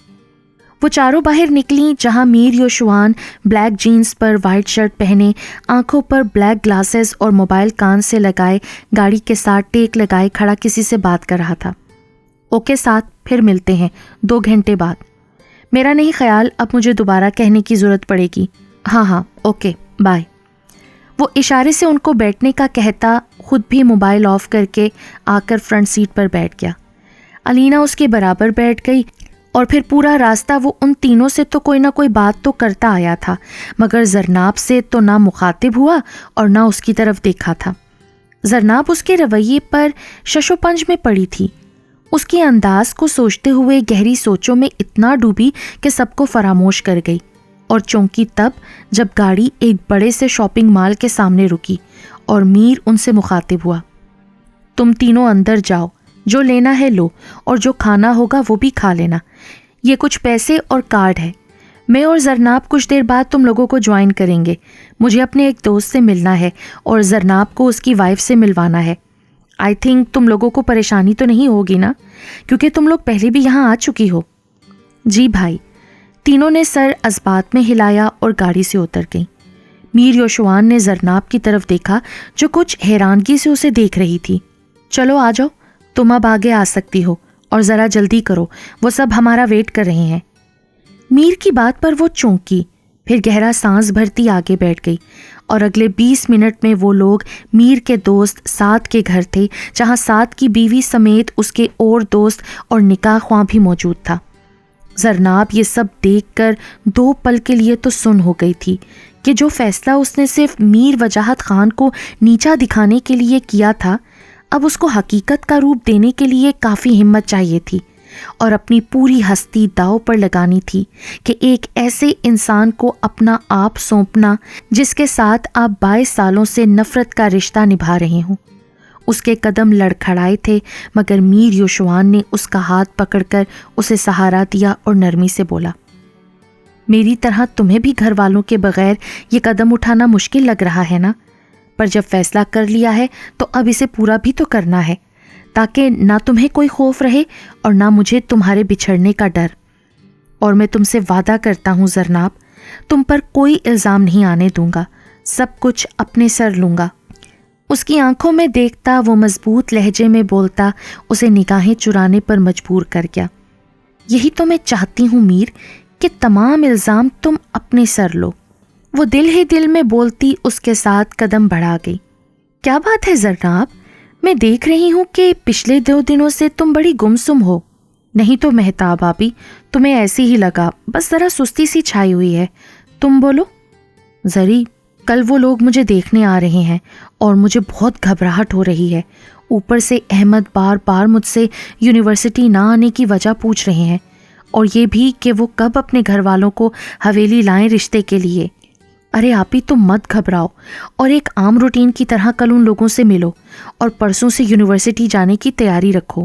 وہ چاروں باہر نکلیں، جہاں میر یوشوان بلیک جینز پر وائٹ شرٹ پہنے، آنکھوں پر بلیک گلاسز اور موبائل کان سے لگائے گاڑی کے ساتھ ٹیک لگائے کھڑا کسی سے بات کر رہا تھا۔ اوکے ساتھ، پھر ملتے ہیں 2 گھنٹے بعد۔ میرا نہیں خیال اب مجھے دوبارہ کہنے کی ضرورت پڑے گی۔ ہاں اوکے بائے۔ وہ اشارے سے ان کو بیٹھنے کا کہتا خود بھی موبائل آف کر کے آ کر فرنٹ سیٹ پر بیٹھ گیا۔ الینا اس کے برابر بیٹھ گئی اور پھر پورا راستہ وہ ان تینوں سے تو کوئی نہ کوئی بات تو کرتا آیا تھا، مگر زرناب سے تو نہ مخاطب ہوا اور نہ اس کی طرف دیکھا تھا۔ زرناب اس کے رویے پر شش و پنج میں پڑی تھی، اس کے انداز کو سوچتے ہوئے گہری سوچوں میں اتنا ڈوبی کہ سب کو فراموش کر گئی، اور چونکی تب جب گاڑی ایک بڑے سے شاپنگ مال کے سامنے رکی اور میر ان سے مخاطب ہوا، تم تینوں اندر جاؤ، جو لینا ہے لو اور جو کھانا ہوگا وہ بھی کھا لینا، یہ کچھ پیسے اور کارڈ ہے۔ میں اور زرناب کچھ دیر بعد تم لوگوں کو جوائن کریں گے، مجھے اپنے ایک دوست سے ملنا ہے اور زرناب کو اس کی وائف سے ملوانا ہے۔ آئی تھنک تم لوگوں کو پریشانی تو نہیں ہوگی نا، کیونکہ تم لوگ پہلے بھی یہاں آ چکی ہو۔ جی بھائی، تینوں نے سر اسبات میں ہلایا اور گاڑی سے اتر گئیں۔ میر یوشوان نے زرناب کی طرف دیکھا جو کچھ حیرانگی سے اسے دیکھ رہی تھی۔ چلو آ جاؤ، تم اب آگے آ سکتی ہو، اور ذرا جلدی کرو، وہ سب ہمارا ویٹ کر رہے ہیں۔ میر کی بات پر وہ چونکی، پھر گہرا سانس بھرتی آگے بیٹھ گئی، اور اگلے 20 منٹ میں وہ لوگ میر کے دوست سعد کے گھر تھے، جہاں سعد کی بیوی سمیت اس کے اور دوست اور نکاح خواں بھی موجود تھا۔ زرناب یہ سب دیکھ کر 2 پل کے لیے تو سن ہو گئی تھی کہ جو فیصلہ اس نے صرف میر وجاہت خان کو نیچا دکھانے کے لیے کیا تھا، اب اس کو حقیقت کا روپ دینے کے لیے کافی ہمت چاہیے تھی، اور اپنی پوری ہستی داؤ پر لگانی تھی کہ ایک ایسے انسان کو اپنا آپ سونپنا جس کے ساتھ آپ 22 سالوں سے نفرت کا رشتہ نبھا رہے ہوں۔ اس کے قدم لڑکھڑائے تھے، مگر میر یوشوان نے اس کا ہاتھ پکڑ کر اسے سہارا دیا اور نرمی سے بولا، میری طرح تمہیں بھی گھر والوں کے بغیر یہ قدم اٹھانا مشکل لگ رہا ہے نا، پر جب فیصلہ کر لیا ہے تو اب اسے پورا بھی تو کرنا ہے، تاکہ نہ تمہیں کوئی خوف رہے اور نہ مجھے تمہارے بچھڑنے کا ڈر۔ اور میں تم سے وعدہ کرتا ہوں زرناب، تم پر کوئی الزام نہیں آنے دوں گا، سب کچھ اپنے سر لوں گا۔ اس کی آنکھوں میں دیکھتا وہ مضبوط لہجے میں بولتا اسے نگاہیں چرانے پر مجبور کر گیا۔ یہی تو میں چاہتی ہوں میر، کہ تمام الزام تم اپنے سر لو۔ وہ دل ہی دل میں بولتی اس کے ساتھ قدم بڑھا گئی۔ کیا بات ہے زرناب، میں دیکھ رہی ہوں کہ پچھلے 2 دنوں سے تم بڑی گمسم ہو۔ نہیں تو مہتاب آپی، تمہیں ایسی ہی لگا، بس ذرا سستی سی چھائی ہوئی ہے۔ تم بولو۔ زری، کل وہ لوگ مجھے دیکھنے آ رہے ہیں اور مجھے بہت گھبراہٹ ہو رہی ہے، اوپر سے احمد بار بار مجھ سے یونیورسٹی نہ آنے کی وجہ پوچھ رہے ہیں، اور یہ بھی کہ وہ کب اپنے گھر والوں کو حویلی لائیں رشتے کے لیے۔ ارے آپی تم مت گھبراؤ، اور ایک عام روٹین کی طرح کل ان لوگوں سے ملو اور پرسوں سے یونیورسٹی جانے کی تیاری رکھو۔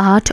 8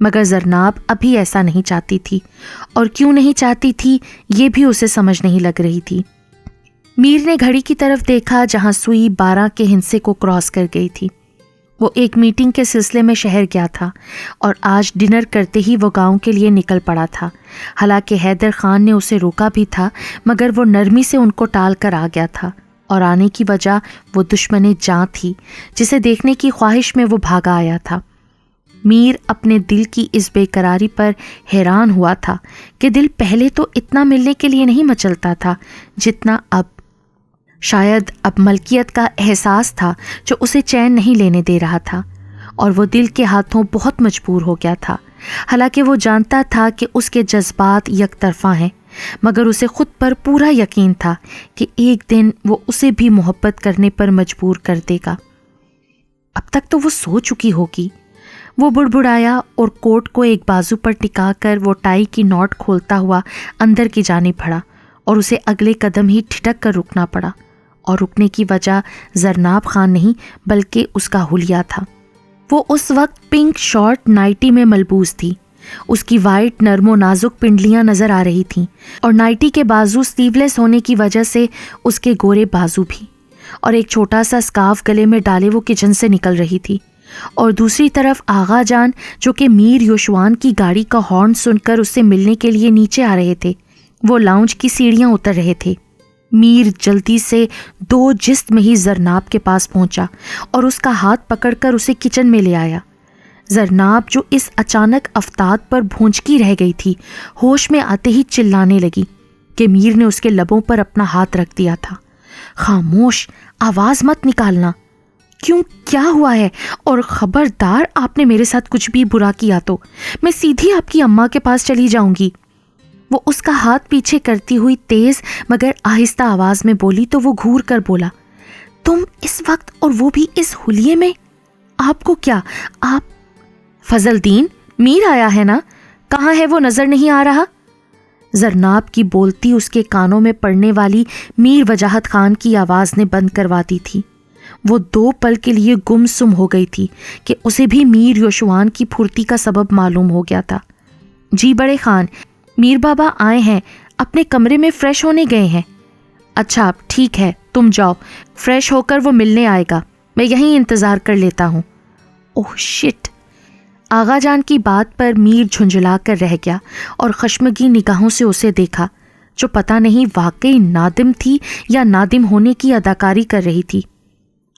مگر زرناب ابھی ایسا نہیں چاہتی تھی، اور کیوں نہیں چاہتی تھی یہ بھی اسے سمجھ نہیں لگ رہی تھی۔ میر نے گھڑی کی طرف دیکھا جہاں سوئی 12 کے ہندسے کو کراس کر گئی تھی۔ وہ ایک میٹنگ کے سلسلے میں شہر گیا تھا اور آج ڈنر کرتے ہی وہ گاؤں کے لیے نکل پڑا تھا۔ حالانکہ حیدر خان نے اسے روکا بھی تھا، مگر وہ نرمی سے ان کو ٹال کر آ گیا تھا، اور آنے کی وجہ وہ دشمن جاں تھی جسے دیکھنے کی خواہش میں وہ بھاگا آیا تھا۔ میر اپنے دل کی اس بے قراری پر حیران ہوا تھا کہ دل پہلے تو اتنا ملنے کے لیے نہیں مچلتا تھا جتنا اب۔ شاید اب ملکیت کا احساس تھا جو اسے چین نہیں لینے دے رہا تھا، اور وہ دل کے ہاتھوں بہت مجبور ہو گیا تھا۔ حالانکہ وہ جانتا تھا کہ اس کے جذبات یک طرفہ ہیں، مگر اسے خود پر پورا یقین تھا کہ ایک دن وہ اسے بھی محبت کرنے پر مجبور کر دے گا۔ اب تک تو وہ سو چکی ہوگی۔ وہ بڑبڑایا اور کوٹ کو ایک بازو پر ٹکا کر وہ ٹائی کی نوٹ کھولتا ہوا اندر کی جانب بڑھا، اور اسے اگلے قدم ہی ٹھٹک کر رکنا پڑا، اور رکنے کی وجہ زرناب خان نہیں بلکہ اس کا حلیہ تھا۔ وہ اس وقت پنک شارٹ نائٹی میں ملبوس تھی۔ اس کی وائٹ نرم و نازک پنڈلیاں نظر آ رہی تھیں، اور نائٹی کے بازو سلیو لیس ہونے کی وجہ سے اس کے گورے بازو بھی، اور ایک چھوٹا سا اسکارف گلے میں ڈالے وہ کچن سے نکل رہی تھی۔ اور دوسری طرف آغا جان جو کہ میر یوشوان کی گاڑی کا ہارن سن کر اس سے ملنے کے لیے نیچے آ رہے تھے، وہ لاؤنج کی سیڑھیاں اتر رہے تھے۔ میر جلدی سے 2 جست میں ہی زرناب کے پاس پہنچا اور اس کا ہاتھ پکڑ کر اسے کچن میں لے آیا۔ زرناب جو اس اچانک افتاد پر بھونچکی رہ گئی تھی، ہوش میں آتے ہی چلانے لگی کہ میر نے اس کے لبوں پر اپنا ہاتھ رکھ دیا تھا۔ خاموش، آواز مت نکالنا۔ کیوں، کیا ہوا ہے؟ اور خبردار آپ نے میرے ساتھ کچھ بھی برا کیا تو میں سیدھی آپ کی اماں کے پاس چلی جاؤں گی۔ وہ اس کا ہاتھ پیچھے کرتی ہوئی تیز مگر آہستہ آواز میں بولی تو وہ گھور کر بولا، تم اس وقت اور وہ بھی اس حلیے میں؟ آپ کو کیا؟ آپ فضل دین، میر آیا ہے نا؟ کہاں ہے وہ؟ نظر نہیں آ رہا؟ زرناب کی بولتی اس کے کانوں میں پڑنے والی میر وجاہت خان کی آواز نے بند کروا دی تھی۔ وہ 2 پل کے لیے گم سم ہو گئی تھی کہ اسے بھی میر یوشوان کی پھرتی کا سبب معلوم ہو گیا تھا۔ جی بڑے خان، میر بابا آئے ہیں، اپنے کمرے میں فریش ہونے گئے ہیں۔ اچھا ٹھیک ہے، تم جاؤ، فریش ہو کر وہ ملنے آئے گا، میں یہیں انتظار کر لیتا ہوں۔ اوہ شٹ! آغا جان کی بات پر میر جھنجھلا کر رہ گیا اور خشمگین نگاہوں سے اسے دیکھا، جو پتہ نہیں واقعی نادم تھی یا نادم ہونے کی اداکاری کر رہی تھی۔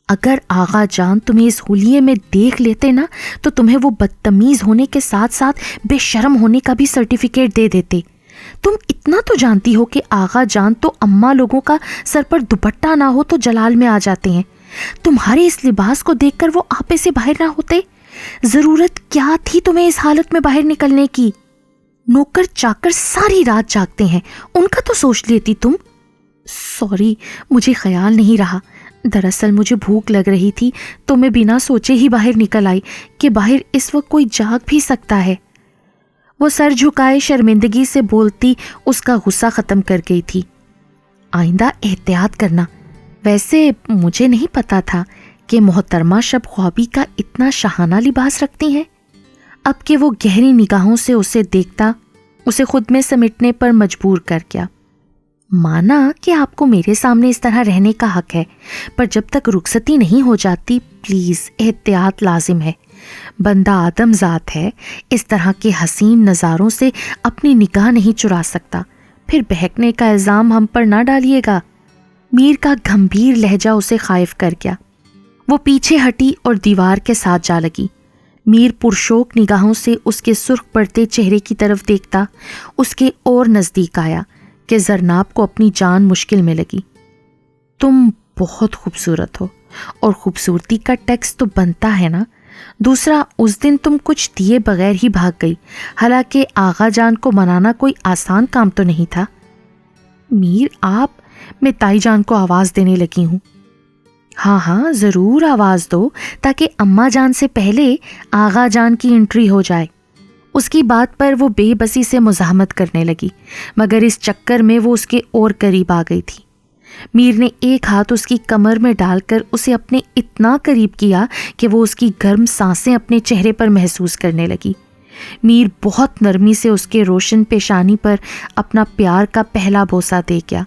اگر آغا جان تمہیں اس حلیے میں دیکھ لیتے نا تو تمہیں وہ بدتمیز ہونے کے ساتھ ساتھ بے شرم ہونے کا بھی سرٹیفکیٹ دے دیتے۔ تم اتنا تو جانتی ہو کہ آغا جان تو اماں لوگوں کا سر پر دوپٹہ نہ ہو تو جلال میں آ جاتے ہیں۔ تمہارے اس لباس کو دیکھ کر وہ آپے سے باہر نہ ہوتے۔ ضرورت کیا تھی تمہیں اس حالت میں باہر نکلنے کی؟ نوکر چاکر ساری رات جاگتے ہیں، ان کا تو سوچ لیتی تم۔ سوری، مجھے خیال نہیں رہا۔ دراصل مجھے بھوک لگ رہی تھی تو میں بنا سوچے ہی باہر نکل آئی کہ باہر اس وقت کوئی جاگ بھی سکتا ہے۔ وہ سر جھکائے شرمندگی سے بولتی اس کا غصہ ختم کر گئی تھی۔ آئندہ احتیاط کرنا۔ ویسے مجھے نہیں پتا تھا کہ محترمہ شب خوابی کا اتنا شاہانہ لباس رکھتی ہیں۔ اب کہ وہ گہری نگاہوں سے اسے دیکھتا، اسے خود میں سمیٹنے پر مجبور کر گیا۔ مانا کہ آپ کو میرے سامنے اس طرح رہنے کا حق ہے، پر جب تک رخصتی نہیں ہو جاتی پلیز احتیاط لازم ہے۔ بندہ آدم ذات ہے، اس طرح کے حسین نظاروں سے اپنی نگاہ نہیں چرا سکتا۔ پھر بہکنے کا الزام ہم پر نہ ڈالیے گا۔ میر کا گھمبیر لہجہ اسے خائف کر گیا۔ وہ پیچھے ہٹی اور دیوار کے ساتھ جا لگی۔ میر پرشوق نگاہوں سے اس کے سرخ پڑتے چہرے کی طرف دیکھتا اس کے اور نزدیک آیا کہ زرناب کو اپنی جان مشکل میں لگی۔ تم بہت خوبصورت ہو، اور خوبصورتی کا ٹیکس تو بنتا ہے نا۔ دوسرا، اس دن تم کچھ دیے بغیر ہی بھاگ گئی، حالانکہ آغا جان کو منانا کوئی آسان کام تو نہیں تھا۔ میر آپ، میں تائی جان کو آواز دینے لگی ہوں۔ ہاں ہاں ضرور آواز دو، تاکہ اماں جان سے پہلے آغا جان کی انٹری ہو جائے۔ اس کی بات پر وہ بے بسی سے مزاحمت کرنے لگی، مگر اس چکر میں وہ اس کے اور قریب آ گئی تھی۔ میر نے ایک ہاتھ اس کی کمر میں ڈال کر اسے اپنے اتنا قریب کیا کہ وہ اس کی گرم سانسیں اپنے چہرے پر محسوس کرنے لگی۔ میر بہت نرمی سے اس کے روشن پیشانی پر اپنا پیار کا پہلا بوسہ دے گیا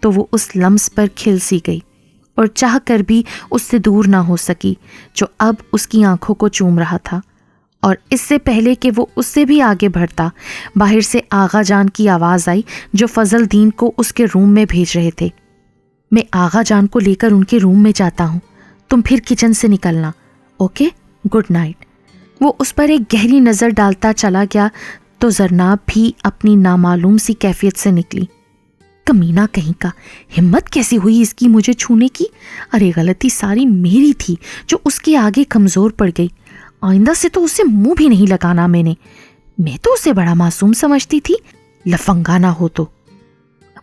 تو وہ اس لمس پر کھل سی گئی اور چاہ کر بھی اس سے دور نہ ہو سکی جو اب اس کی آنکھوں کو چوم رہا تھا۔ اور اس سے پہلے کہ وہ اس سے بھی آگے بڑھتا، باہر سے آغا جان کی آواز آئی جو فضل دین کو اس کے روم میں بھیج رہے تھے۔ میں آغا جان کو لے کر ان کے روم میں جاتا ہوں، تم پھر کچن سے نکلنا، اوکے؟ Good night. وہ اس پر ایک گہری نظر ڈالتا چلا گیا تو زرناب بھی اپنی نامعلوم سی کیفیت سے نکلی۔ کمینہ کہیں کا، ہمت کیسی ہوئی اس کی مجھے چھونے کی؟ ارے غلطی ساری میری تھی جو اس کے آگے کمزور پڑ گئی۔ آئندہ سے تو اسے منہ بھی نہیں لگانا میں تو اسے بڑا معصوم سمجھتی تھی، لفنگا نہ ہو تو۔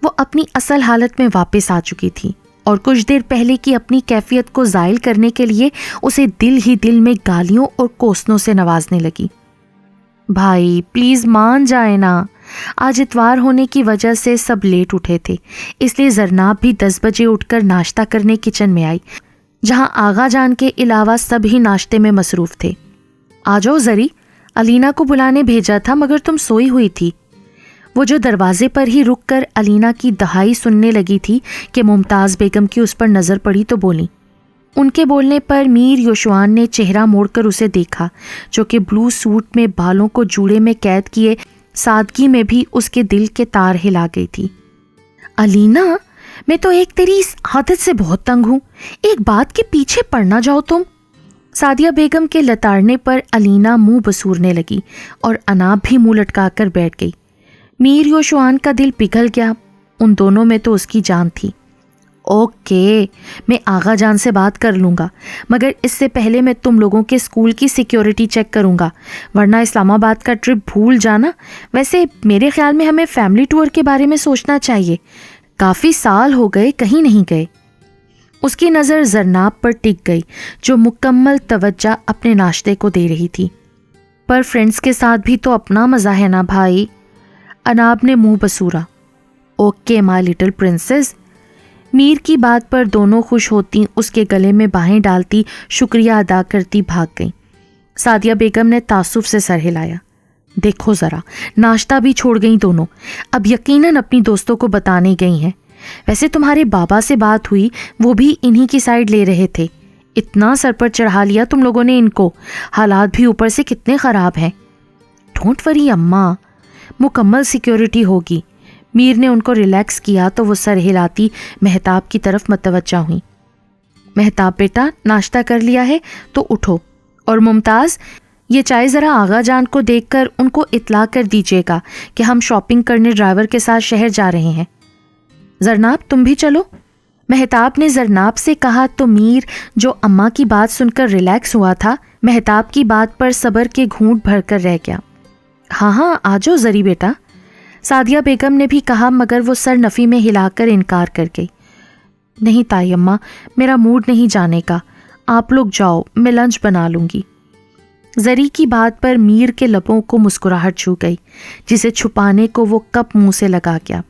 وہ اپنی اصل حالت میں واپس آ چکی تھی اور کچھ دیر پہلے کی اپنی کیفیت کو زائل کرنے کے لیے اسے دل ہی دل میں گالیوں اور کوسنوں سے نوازنے لگی۔ بھائی پلیز مان جائے نا، آج اتوار ہونے کی وجہ سے سب لیٹ اٹھے تھے، اس لیے زرناب بھی 10 بجے اٹھ کر ناشتہ کرنے کچن میں آئی، جہاں آغا جان کے علاوہ سب ہی ناشتے میں مصروف تھے۔ آ جاؤ زری، علینا کو بلانے بھیجا تھا مگر تم سوئی ہوئی تھی۔ وہ جو دروازے پر ہی رک کر علینا کی دہائی سننے لگی تھی کہ ممتاز بیگم کی اس پر نظر پڑی تو بولی۔ ان کے بولنے پر میر یوشوان نے چہرہ موڑ کر اسے دیکھا، جو کہ بلو سوٹ میں بالوں کو جوڑے میں قید کیے سادگی میں بھی اس کے دل کے تار ہلا گئی تھی۔ علینا، میں تو ایک تیری اس عادت سے بہت تنگ ہوں، ایک بات کے پیچھے پڑ نہ جاؤ تم۔ سعدیہ بیگم کے لتاڑنے پر علینا منہ بسورنے لگی اور اناب بھی منہ لٹکا کر بیٹھ گئی۔ میر یوشوان کا دل پگھل گیا، ان دونوں میں تو اس کی جان تھی۔ اوکے، میں آغا جان سے بات کر لوں گا، مگر اس سے پہلے میں تم لوگوں کے اسکول کی سیکیورٹی چیک کروں گا، ورنہ اسلام آباد کا ٹرپ بھول جانا۔ ویسے میرے خیال میں ہمیں فیملی ٹور کے بارے میں سوچنا چاہیے، کافی سال ہو گئے کہیں نہیں گئے۔ اس کی نظر زرناب پر ٹک گئی جو مکمل توجہ اپنے ناشتے کو دے رہی تھی۔ پر فرینڈز کے ساتھ بھی تو اپنا مزہ ہے نا بھائی، اناب نے منہ بسورا۔ Okay my little princess. Mir کی بات پر دونوں خوش ہوتی اس کے گلے میں باہیں ڈالتی شکریہ ادا کرتی بھاگ گئیں۔ سعدیہ بیگم نے تعصب سے سر ہلایا۔ دیکھو ذرا، ناشتہ بھی چھوڑ گئیں دونوں، اب یقیناً اپنی دوستوں کو بتانے گئی ہیں۔ ویسے تمہارے بابا سے بات ہوئی، وہ بھی انہی کی سائڈ لے رہے تھے۔ اتنا سر پر چڑھا لیا تم لوگوں نے ان کو، حالات بھی اوپر سے کتنے خراب ہیں۔ ڈونٹ وری اماں، مکمل سیکیورٹی ہوگی۔ میر نے ان کو ریلیکس کیا تو وہ سر ہلاتی مہتاب کی طرف متوجہ ہوئیں۔ مہتاب بیٹا، ناشتہ کر لیا ہے تو اٹھو، اور ممتاز یہ چائے ذرا آغا جان کو دیکھ کر ان کو اطلاع کر دیجیے گا کہ ہم شاپنگ کرنے ڈرائیور کے ساتھ شہر جا رہے ہیں۔ زرناب تم بھی چلو، مہتاب نے زرناب سے کہا تو میر جو اماں کی بات سن کر ریلیکس ہوا تھا، مہتاب کی بات پر صبر کے گھونٹ بھر کر رہ گیا۔ ہاں ہاں آ جاؤ زری بیٹا، سعدیہ بیگم نے بھی کہا مگر وہ سر نفی میں ہلا کر انکار کر گئی۔ نہیں تائی اماں، میرا موڈ نہیں جانے کا، آپ لوگ جاؤ، میں لنچ بنا لوں گی۔ زری کی بات پر میر کے لبوں کو مسکراہٹ چھو گئی، جسے چھپانے کو وہ کپ منہ سے لگا گیا۔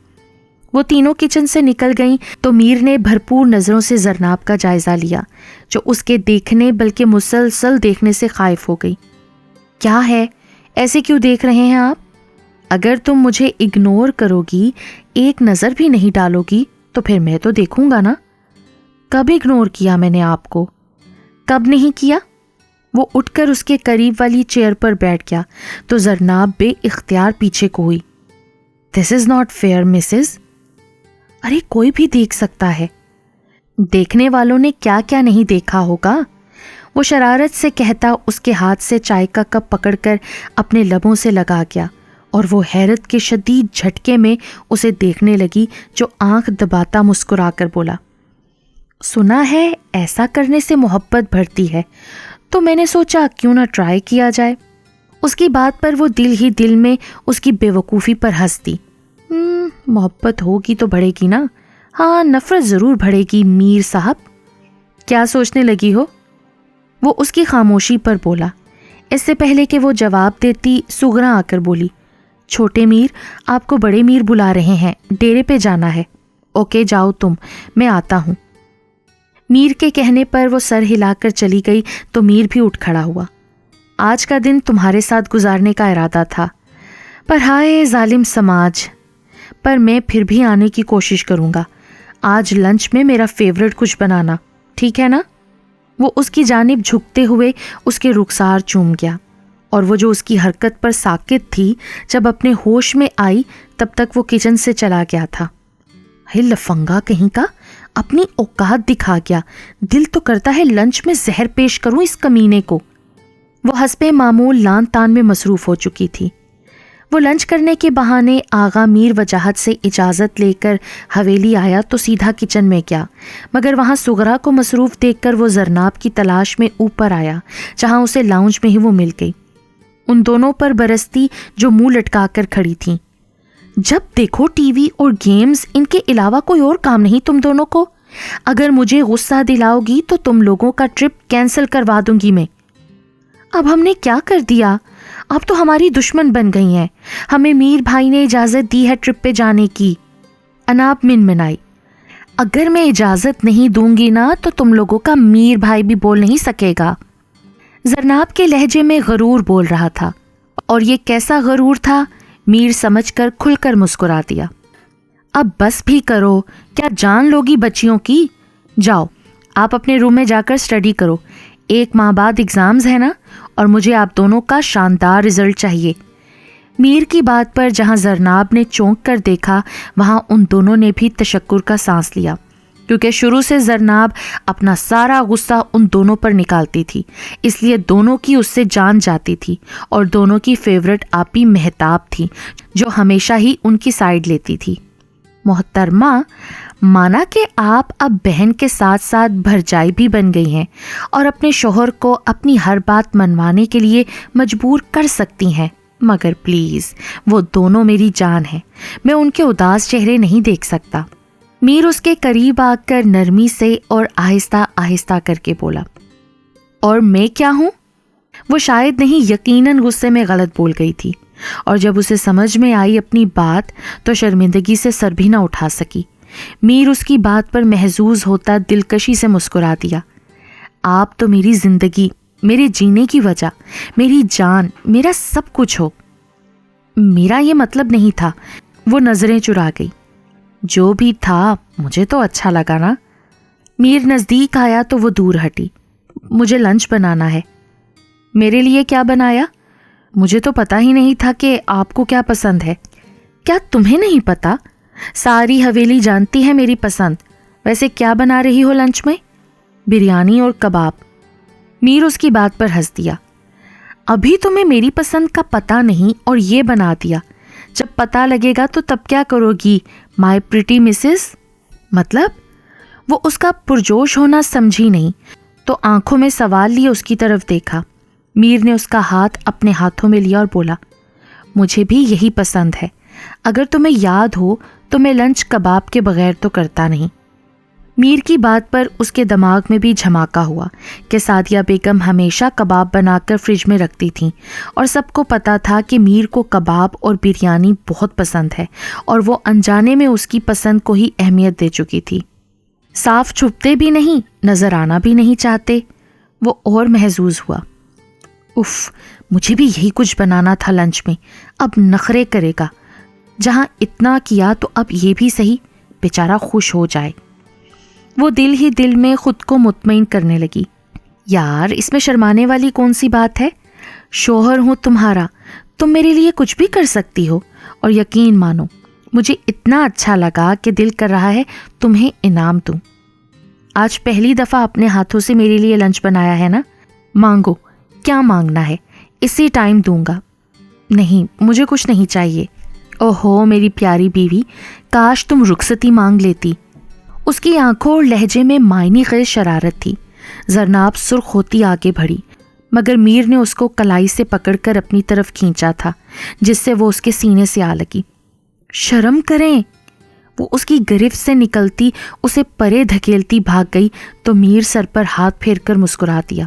وہ تینوں کچن سے نکل گئیں تو میر نے بھرپور نظروں سے زرناب کا جائزہ لیا، جو اس کے دیکھنے بلکہ مسلسل دیکھنے سے خائف ہو گئی۔ کیا ہے، ایسے کیوں دیکھ رہے ہیں آپ؟ اگر تم مجھے اگنور کرو گی، ایک نظر بھی نہیں ڈالو گی تو پھر میں تو دیکھوں گا نا۔ کب اگنور کیا میں نے آپ کو؟ کب نہیں کیا؟ وہ اٹھ کر اس کے قریب والی چیئر پر بیٹھ گیا تو زرناب بے اختیار پیچھے کو ہوئی۔ دس از ناٹ فیئر مسز۔ ارے کوئی بھی دیکھ سکتا ہے، دیکھنے والوں نے کیا کیا نہیں دیکھا ہوگا، وہ شرارت سے کہتا اس کے ہاتھ سے چائے کا کپ پکڑ کر اپنے لبوں سے لگا گیا، اور وہ حیرت کے شدید جھٹکے میں اسے دیکھنے لگی جو آنکھ دباتا مسکرا کر بولا، سنا ہے ایسا کرنے سے محبت بڑھتی ہے، تو میں نے سوچا کیوں نہ ٹرائی کیا جائے۔ اس کی بات پر وہ دل ہی دل میں اس کی بے وقوفی پر ہنس دی۔ محبت ہوگی تو بڑھے گی نا، ہاں نفرت ضرور بڑھے گی میر صاحب۔ کیا سوچنے لگی ہو؟ وہ اس کی خاموشی پر بولا۔ اس سے پہلے کہ وہ جواب دیتی سغرا آ کر بولی، چھوٹے میر آپ کو بڑے میر بلا رہے ہیں، ڈیرے پہ جانا ہے۔ اوکے جاؤ تم، میں آتا ہوں۔ میر کے کہنے پر وہ سر ہلا کر چلی گئی تو میر بھی اٹھ کھڑا ہوا۔ آج کا دن تمہارے ساتھ گزارنے کا ارادہ تھا، پر ہائے ظالم سماج، پر میں پھر بھی آنے کی کوشش کروں گا۔ آج لنچ میں میرا فیورٹ کچھ بنانا، ٹھیک ہے نا؟ وہ اس کی جانب جھکتے ہوئے اس کے رخسار چوم گیا، اور وہ جو اس کی حرکت پر ساکت تھی، جب اپنے ہوش میں آئی تب تک وہ کچن سے چلا گیا تھا۔ ہے لفنگا کہیں کا، اپنی اوقات دکھا گیا۔ دل تو کرتا ہے لنچ میں زہر پیش کروں اس کمینے کو۔ وہ حسب معمول لان تان میں مصروف ہو چکی تھی۔ وہ لنچ کرنے کے بہانے آغا میر وجاہت سے اجازت لے کر حویلی آیا تو سیدھا کچن میں گیا، مگر وہاں سغرا کو مصروف دیکھ کر وہ زرناب کی تلاش میں اوپر آیا، جہاں اسے لاؤنج میں ہی وہ مل گئی۔ ان دونوں پر برستی جو منہ لٹکا کر کھڑی تھیں۔ جب دیکھو ٹی وی اور گیمز، ان کے علاوہ کوئی اور کام نہیں تم دونوں کو؟ اگر مجھے غصہ دلاؤ گی تو تم لوگوں کا ٹرپ کینسل کروا دوں گی میں۔ اب ہم نے کیا کر دیا؟ اب تو ہماری دشمن بن گئی ہیں۔ ہمیں میر بھائی نے اجازت دی ہے ٹرپ پہ جانے کی۔ اناب منمنائی، اگر میں اجازت نہیں دوں گی نا تو تم لوگوں کا میر بھائی بھی بول نہیں سکے گا۔ زرناب کے لہجے میں غرور بول رہا تھا، اور یہ کیسا غرور تھا میر سمجھ کر کھل کر مسکرا دیا۔ اب بس بھی کرو، کیا جان لوگی بچیوں کی؟ جاؤ آپ اپنے روم میں جا کر اسٹڈی کرو، 1 ماہ بعد ایگزامز ہے نا، اور مجھے آپ دونوں کا شاندار رزلٹ چاہیے۔ میر کی بات پر جہاں زرناب نے چونک کر دیکھا، وہاں ان دونوں نے بھی تشکر کا سانس لیا، کیونکہ شروع سے زرناب اپنا سارا غصہ ان دونوں پر نکالتی تھی، اس لیے دونوں کی اس سے جان جاتی تھی، اور دونوں کی فیورٹ آپی مہتاب تھی جو ہمیشہ ہی ان کی سائیڈ لیتی تھی۔ محترمہ، مانا کہ آپ اب بہن کے ساتھ ساتھ بھرجائی بھی بن گئی ہیں اور اپنے شوہر کو اپنی ہر بات منوانے کے لیے مجبور کر سکتی ہیں، مگر پلیز وہ دونوں میری جان ہیں، میں ان کے اداس چہرے نہیں دیکھ سکتا۔ میر اس کے قریب آ کر نرمی سے اور آہستہ آہستہ کر کے بولا، اور میں کیا ہوں؟ وہ شاید نہیں یقیناً غصے میں غلط بول گئی تھی، اور جب اسے سمجھ میں آئی اپنی بات تو شرمندگی سے سر بھی نہ اٹھا سکی۔ میر اس کی بات پر محظوظ ہوتا دلکشی سے مسکرا دیا۔ آپ تو میری زندگی، میرے جینے کی وجہ، میری جان، میرا سب کچھ ہو۔ میرا یہ مطلب نہیں تھا۔ وہ نظریں چرا گئی۔ جو بھی تھا مجھے تو اچھا لگا نا۔ میر نزدیک آیا تو وہ دور ہٹی۔ مجھے لنچ بنانا ہے۔ میرے لیے کیا بنایا؟ مجھے تو پتہ ہی نہیں تھا کہ آپ کو کیا پسند ہے۔ کیا تمہیں نہیں پتا؟ ساری حویلی جانتی ہے میری پسند۔ ویسے کیا بنا رہی ہو لنچ میں؟ بریانی اور کباب۔ میر اس کی بات پر ہنس دیا۔ ابھی تمہیں میری پسند کا پتہ نہیں اور یہ بنا دیا، جب پتہ لگے گا تو تب کیا کرو گی مائی پریٹی مسز؟ مطلب؟ وہ اس کا پرجوش ہونا سمجھی نہیں تو آنکھوں میں سوال لیے اس کی طرف دیکھا۔ میر نے اس کا ہاتھ اپنے ہاتھوں میں لیا اور بولا، مجھے بھی یہی پسند ہے۔ اگر تمہیں یاد ہو تو میں لنچ کباب کے بغیر تو کرتا نہیں۔ میر کی بات پر اس کے دماغ میں بھی جھماکا ہوا کہ سعدیہ بیگم ہمیشہ کباب بنا کر فریج میں رکھتی تھیں، اور سب کو پتا تھا کہ میر کو کباب اور بریانی بہت پسند ہے، اور وہ انجانے میں اس کی پسند کو ہی اہمیت دے چکی تھی۔ صاف چھپتے بھی نہیں، نظر آنا بھی نہیں چاہتے۔ وہ اور محظوظ ہوا۔ اف، مجھے بھی یہی کچھ بنانا تھا لنچ میں۔ اب نخرے کرے گا، جہاں اتنا کیا تو اب یہ بھی صحیح، بیچارہ خوش ہو جائے۔ وہ دل ہی دل میں خود کو مطمئن کرنے لگی۔ یار، اس میں شرمانے والی کون سی بات ہے؟ شوہر ہوں تمہارا، تم میرے لیے کچھ بھی کر سکتی ہو، اور یقین مانو مجھے اتنا اچھا لگا کہ دل کر رہا ہے تمہیں انعام دوں۔ آج پہلی دفعہ اپنے ہاتھوں سے میرے لیے لنچ بنایا ہے نا، مانگو، کیا مانگنا ہے؟ اسی ٹائم دوں گا۔ نہیں، مجھے کچھ نہیں چاہیے۔ اوہو میری پیاری بیوی، کاش تم رخصتی مانگ لیتی۔ اس کی آنکھوں اور لہجے میں معنی خیز شرارت تھی۔ زرناب سرخ ہوتی آگے بڑھی، مگر میر نے اس کو کلائی سے پکڑ کر اپنی طرف کھینچا تھا، جس سے وہ اس کے سینے سے آ لگی۔ شرم کریں۔ وہ اس کی گرفت سے نکلتی اسے پرے دھکیلتی بھاگ گئی تو میر سر پر ہاتھ پھیر کر مسکرا دیا۔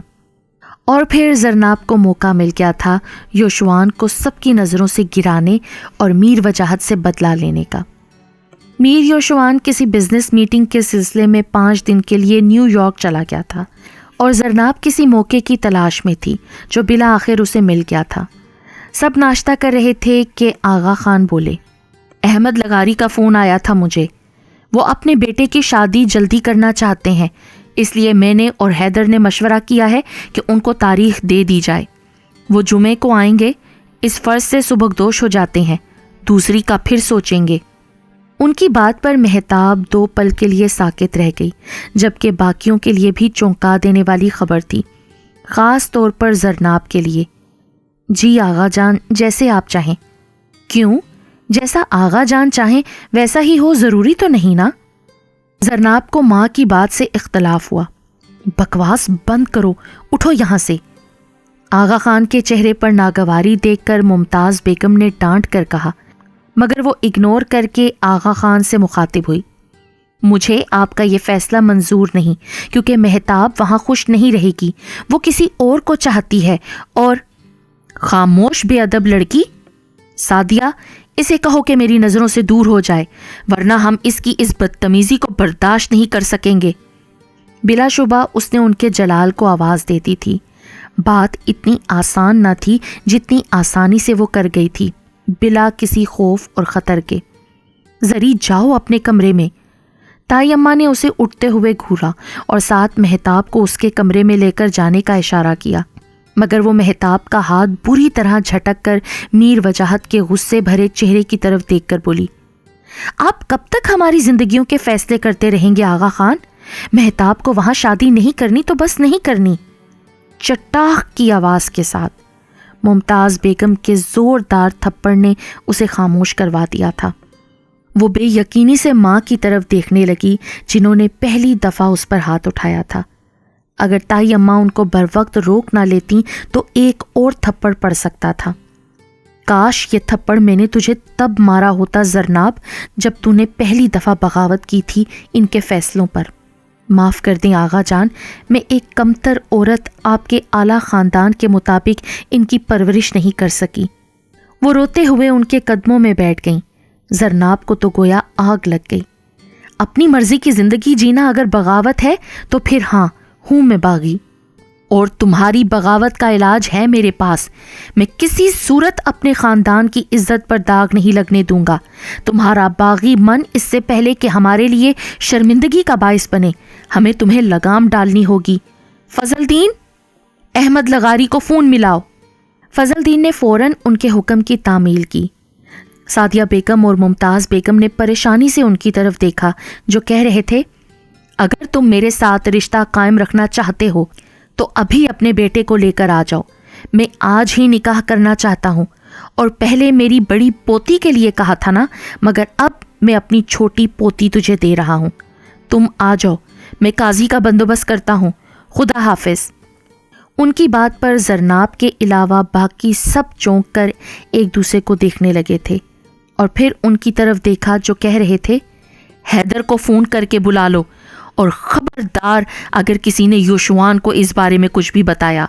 اور پھر زرناب کو موقع مل گیا تھا یوشوان کو سب کی نظروں سے گرانے اور میر وجاہت سے بدلہ لینے کا۔ میر یوشوان کسی بزنس میٹنگ کے سلسلے میں 5 دن کے لیے نیو یارک چلا گیا تھا۔ اور زرناب کسی موقع کی تلاش میں تھی جو بلا آخر اسے مل گیا تھا۔ سب ناشتہ کر رہے تھے کہ آغا خان بولے، احمد لغاری کا فون آیا تھا مجھے، وہ اپنے بیٹے کی شادی جلدی کرنا چاہتے ہیں، اس لیے میں نے اور حیدر نے مشورہ کیا ہے کہ ان کو تاریخ دے دی جائے۔ وہ جمعے کو آئیں گے، اس فرض سے سبکدوش ہو جاتے ہیں، دوسری کا پھر سوچیں گے۔ ان کی بات پر مہتاب 2 پل کے لیے ساکت رہ گئی، جبکہ باقیوں کے لیے بھی چونکا دینے والی خبر تھی، خاص طور پر زرناب کے لیے۔ جی آغا جان، جیسے آپ چاہیں۔ کیوں؟ جیسا آغا جان چاہیں ویسا ہی ہو ضروری تو نہیں نا؟ زرناب کو ماں کی بات سے اختلاف ہوا۔ بکواس بند کرو، اٹھو یہاں سے۔ آغا خان کے چہرے پر ناگواری دیکھ کر ممتاز بیگم نے ڈانٹ کر کہا، مگر وہ اگنور کر کے آغا خان سے مخاطب ہوئی، مجھے آپ کا یہ فیصلہ منظور نہیں، کیونکہ مہتاب وہاں خوش نہیں رہے گی، وہ کسی اور کو چاہتی ہے۔ اور خاموش بے ادب لڑکی، سعدیہ اسے کہو کہ میری نظروں سے دور ہو جائے، ورنہ ہم اس کی اس بدتمیزی کو برداشت نہیں کر سکیں گے۔ بلا شبہ اس نے ان کے جلال کو آواز دیتی تھی، بات اتنی آسان نہ تھی جتنی آسانی سے وہ کر گئی تھی، بلا کسی خوف اور خطر کے۔ زری جاؤ اپنے کمرے میں۔ تائی اماں نے اسے اٹھتے ہوئے گھورا اور ساتھ مہتاب کو اس کے کمرے میں لے کر جانے کا اشارہ کیا، مگر وہ مہتاب کا ہاتھ بری طرح جھٹک کر میر وجاہت کے غصے بھرے چہرے کی طرف دیکھ کر بولی، آپ کب تک ہماری زندگیوں کے فیصلے کرتے رہیں گے آغا خان؟ مہتاب کو وہاں شادی نہیں کرنی تو بس نہیں کرنی۔ چٹاخ کی آواز کے ساتھ ممتاز بیگم کے زوردار تھپڑ نے اسے خاموش کروا دیا تھا۔ وہ بے یقینی سے ماں کی طرف دیکھنے لگی جنہوں نے پہلی دفعہ اس پر ہاتھ اٹھایا تھا۔ اگر تائی اماں ان کو بر وقت روک نہ لیتی تو ایک اور تھپڑ پڑ سکتا تھا۔ کاش یہ تھپڑ میں نے تجھے تب مارا ہوتا زرناب جب تو نے پہلی دفعہ بغاوت کی تھی ان کے فیصلوں پر۔ معاف کر دیں آغا جان، میں ایک کمتر عورت آپ کے اعلیٰ خاندان کے مطابق ان کی پرورش نہیں کر سکی۔ وہ روتے ہوئے ان کے قدموں میں بیٹھ گئیں۔ زرناب کو تو گویا آگ لگ گئی۔ اپنی مرضی کی زندگی جینا اگر بغاوت ہے تو پھر ہاں، ہوں میں باغی، اور تمہاری بغاوت کا علاج ہے میرے پاس۔ میں کسی صورت اپنے خاندان کی عزت پر داغ نہیں لگنے دوں گا۔ تمہارا باغی من اس سے پہلے کہ ہمارے لیے شرمندگی کا باعث بنے، ہمیں تمہیں لگام ڈالنی ہوگی۔ فضل دین، احمد لغاری کو فون ملاؤ۔ فضل دین نے فوراً ان کے حکم کی تعمیل کی۔ سعدیہ بیگم اور ممتاز بیگم نے پریشانی سے ان کی طرف دیکھا جو کہہ رہے تھے، اگر تم میرے ساتھ رشتہ قائم رکھنا چاہتے ہو تو ابھی اپنے بیٹے کو لے کر آ جاؤ۔ میں آج ہی نکاح کرنا چاہتا ہوں، اور پہلے میری بڑی پوتی کے لیے کہا تھا نا، مگر اب میں اپنی چھوٹی پوتی تجھے دے رہا ہوں۔ تم آ جاؤ، میں قاضی کا بندوبست کرتا ہوں۔ خدا حافظ۔ ان کی بات پر زرناب کے علاوہ باقی سب چونک کر ایک دوسرے کو دیکھنے لگے تھے، اور پھر ان کی طرف دیکھا جو کہہ رہے تھے، حیدر کو فون کر کے بلا لو، اور خبردار اگر کسی نے یوشوان کو اس بارے میں کچھ بھی بتایا،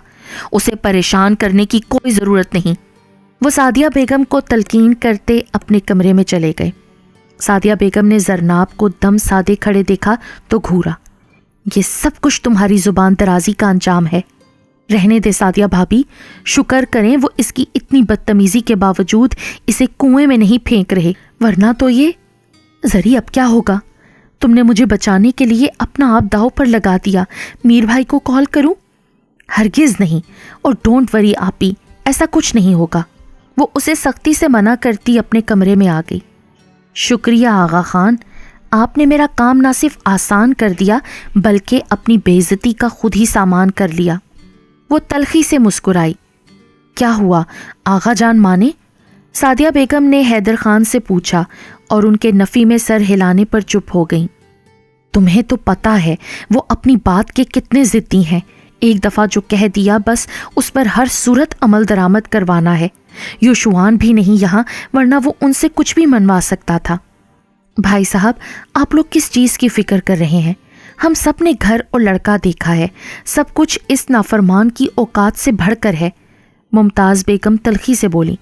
اسے پریشان کرنے کی کوئی ضرورت نہیں۔ وہ سعدیہ بیگم کو تلقین کرتے اپنے کمرے میں چلے گئے۔ سعدیہ بیگم نے زرناب کو دم سادے کھڑے دیکھا تو گھورا، یہ سب کچھ تمہاری زبان درازی کا انجام ہے۔ رہنے دے سعدیہ بھابی، شکر کریں وہ اس کی اتنی بدتمیزی کے باوجود اسے کنویں میں نہیں پھینک رہے، ورنہ تو یہ۔ زری اب کیا ہوگا؟ تم نے مجھے بچانے کے لیے اپنا آپ داؤ پر لگا دیا۔ میر بھائی کو کال کروں؟ ہرگز نہیں، اور ڈونٹ وری آپی، ایسا کچھ نہیں ہوگا۔ وہ اسے سختی سے منع کرتی اپنے کمرے میں آ گئی۔ شکریہ آغا خان، آپ نے میرا کام نہ صرف آسان کر دیا بلکہ اپنی بے عزتی کا خود ہی سامان کر لیا۔ وہ تلخی سے مسکرائی۔ کیا ہوا، آغا جان مانے؟ سعدیہ بیگم نے حیدر خان سے پوچھا، اور ان کے نفی میں سر ہلانے پر چپ ہو گئیں۔ تمہیں تو پتا ہے وہ اپنی بات کے کتنے ضدی ہیں، ایک دفعہ جو کہہ دیا بس اس پر ہر صورت عمل درآمد کروانا ہے۔ یوشوان بھی نہیں یہاں، ورنہ وہ ان سے کچھ بھی منوا سکتا تھا۔ بھائی صاحب، آپ لوگ کس چیز کی فکر کر رہے ہیں؟ ہم سب نے گھر اور لڑکا دیکھا ہے، سب کچھ اس نافرمان کی اوقات سے بڑھ کر ہے۔ ممتاز بیگم تلخی سے بولی،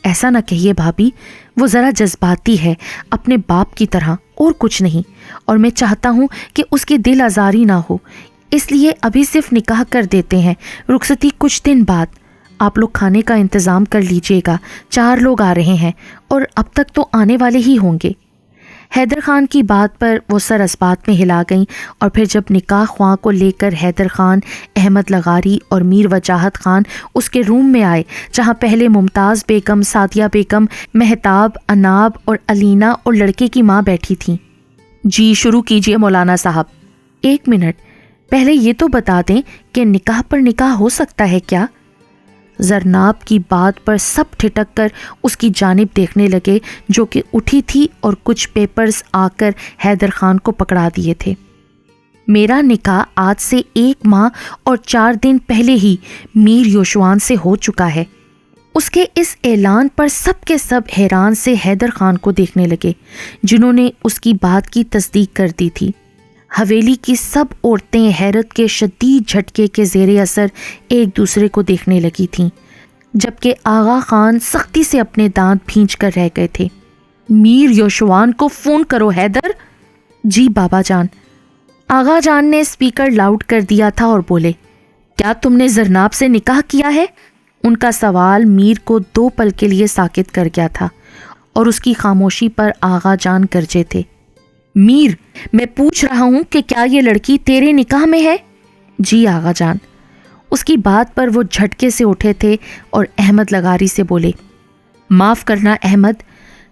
ایسا نہ کہیے بھابی، وہ ذرا جذباتی ہے، اپنے باپ کی طرح، اور کچھ نہیں، اور میں چاہتا ہوں کہ اس کی دل آزاری نہ ہو، اس لیے ابھی صرف نکاح کر دیتے ہیں، رخصتی کچھ دن بعد۔ آپ لوگ کھانے کا انتظام کر لیجئے گا، 4 لوگ آ رہے ہیں اور اب تک تو آنے والے ہی ہوں گے۔ حیدر خان کی بات پر وہ سر اس بات میں ہلا گئیں، اور پھر جب نکاح خواں کو لے کر حیدر خان، احمد لغاری اور میر وجاہت خان اس کے روم میں آئے، جہاں پہلے ممتاز بیگم، سعدیہ بیگم، مہتاب، اناب اور علینا اور لڑکے کی ماں بیٹھی تھیں۔ جی شروع کیجئے مولانا صاحب۔ 1 منٹ، پہلے یہ تو بتا دیں کہ نکاح پر نکاح ہو سکتا ہے کیا؟ زرناب کی بات پر سب ٹھٹک کر اس کی جانب دیکھنے لگے، جو کہ اٹھی تھی اور کچھ پیپرز آ کر حیدر خان کو پکڑا دیے تھے۔ میرا نکاح آج سے 1 ماہ اور 4 دن پہلے ہی میر یوشوان سے ہو چکا ہے۔ اس کے اس اعلان پر سب کے سب حیران سے حیدر خان کو دیکھنے لگے، جنہوں نے اس کی بات کی تصدیق کر دی تھی۔ حویلی کی سب عورتیں حیرت کے شدید جھٹکے کے زیر اثر ایک دوسرے کو دیکھنے لگی تھیں، جبکہ آغا خان سختی سے اپنے دانت بھینچ کر رہ گئے تھے۔ میر یوشوان کو فون کرو حیدر۔ جی بابا جان۔ آغا جان نے اسپیکر لاؤڈ کر دیا تھا اور بولے، کیا تم نے زرناب سے نکاح کیا ہے؟ ان کا سوال میر کو 2 پل کے لیے ساکت کر گیا تھا، اور اس کی خاموشی پر آغا جان گرجے تھے۔ میر، میں پوچھ رہا ہوں کہ کیا یہ لڑکی تیرے نکاح میں ہے؟ جی آغا جان۔ اس کی بات پر وہ جھٹکے سے اٹھے تھے اور احمد لغاری سے بولے، معاف کرنا احمد،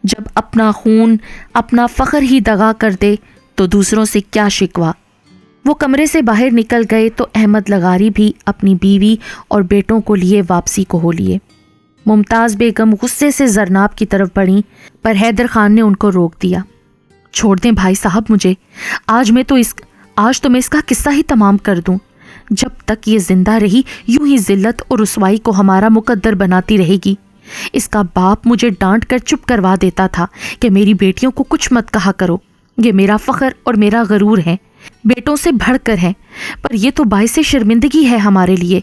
جب اپنا خون، اپنا فخر ہی دغا کر دے تو دوسروں سے کیا شکوہ۔ وہ کمرے سے باہر نکل گئے تو احمد لغاری بھی اپنی بیوی اور بیٹوں کو لیے واپسی کو ہو لیے۔ ممتاز بیگم غصے سے زرناب کی طرف بڑھیں، پر حیدر خان نے ان کو روک دیا۔ چھوڑ دیں بھائی صاحب مجھے، آج تو میں اس کا قصہ ہی تمام کر دوں۔ جب تک یہ زندہ رہی یوں ہی ذلت اور رسوائی کو ہمارا مقدر بناتی رہے گی۔ اس کا باپ مجھے ڈانٹ کر چپ کروا دیتا تھا کہ میری بیٹیوں کو کچھ مت کہا کرو، یہ میرا فخر اور میرا غرور ہے، بیٹوں سے بڑھ کر ہیں، پر یہ تو باعث شرمندگی ہے ہمارے لیے۔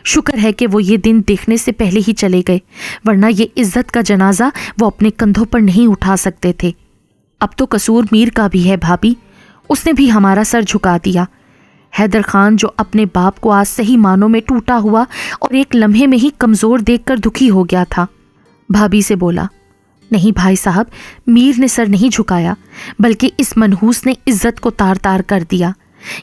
شکر ہے کہ وہ یہ دن دیکھنے سے پہلے ہی چلے گئے، ورنہ یہ عزت کا جنازہ وہ اپنے کندھوں پر نہیں اٹھا سکتے تھے۔ اب تو قصور میر کا بھی ہے بھابی، اس نے بھی ہمارا سر جھکا دیا۔ حیدر خان جو اپنے باپ کو آج صحیح معنوں میں ٹوٹا ہوا اور ایک لمحے میں ہی کمزور دیکھ کر دکھی ہو گیا تھا، بھابی سے بولا، نہیں بھائی صاحب، میر نے سر نہیں جھکایا، بلکہ اس منحوس نے عزت کو تار تار کر دیا۔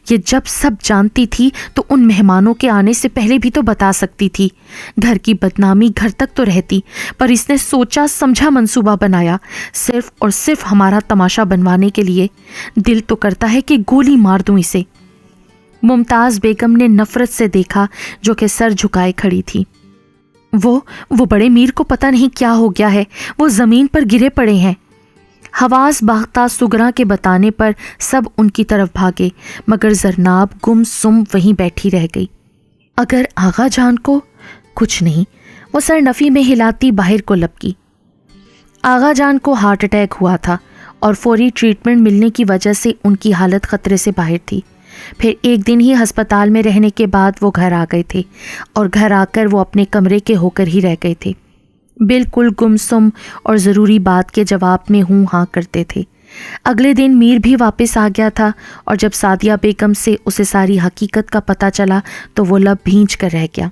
یہ جب سب جانتی تھی تو ان مہمانوں کے آنے سے پہلے بھی تو بتا سکتی تھی۔ گھر کی بدنامی گھر تک تو رہتی، پر اس نے سوچا سمجھا منصوبہ بنایا، صرف اور صرف ہمارا تماشا بنوانے کے لیے۔ دل تو کرتا ہے کہ گولی مار دوں اسے۔ ممتاز بیگم نے نفرت سے دیکھا، جو کہ سر جھکائے کھڑی تھی۔ وہ بڑے میر کو پتہ نہیں کیا ہو گیا ہے، وہ زمین پر گرے پڑے ہیں۔ حواس باختہ سگراں کے بتانے پر سب ان کی طرف بھاگے، مگر زرناب گم سم وہیں بیٹھی رہ گئی۔ اگر آغا جان کو کچھ نہیں، وہ سر نفی میں ہلاتی باہر کو لپکی۔ آغا جان کو ہارٹ اٹیک ہوا تھا اور فوری ٹریٹمنٹ ملنے کی وجہ سے ان کی حالت خطرے سے باہر تھی۔ پھر 1 دن ہی ہسپتال میں رہنے کے بعد وہ گھر آ گئے تھے، اور گھر آ کر وہ اپنے کمرے کے ہو کر ہی رہ گئے تھے، بالکل گمسم، اور ضروری بات کے جواب میں ہوں ہاں کرتے تھے۔ اگلے دن میر بھی واپس آ گیا تھا، اور جب سعدیہ بیگم سے اسے ساری حقیقت کا پتہ چلا تو وہ لب بھینچ کر رہ گیا۔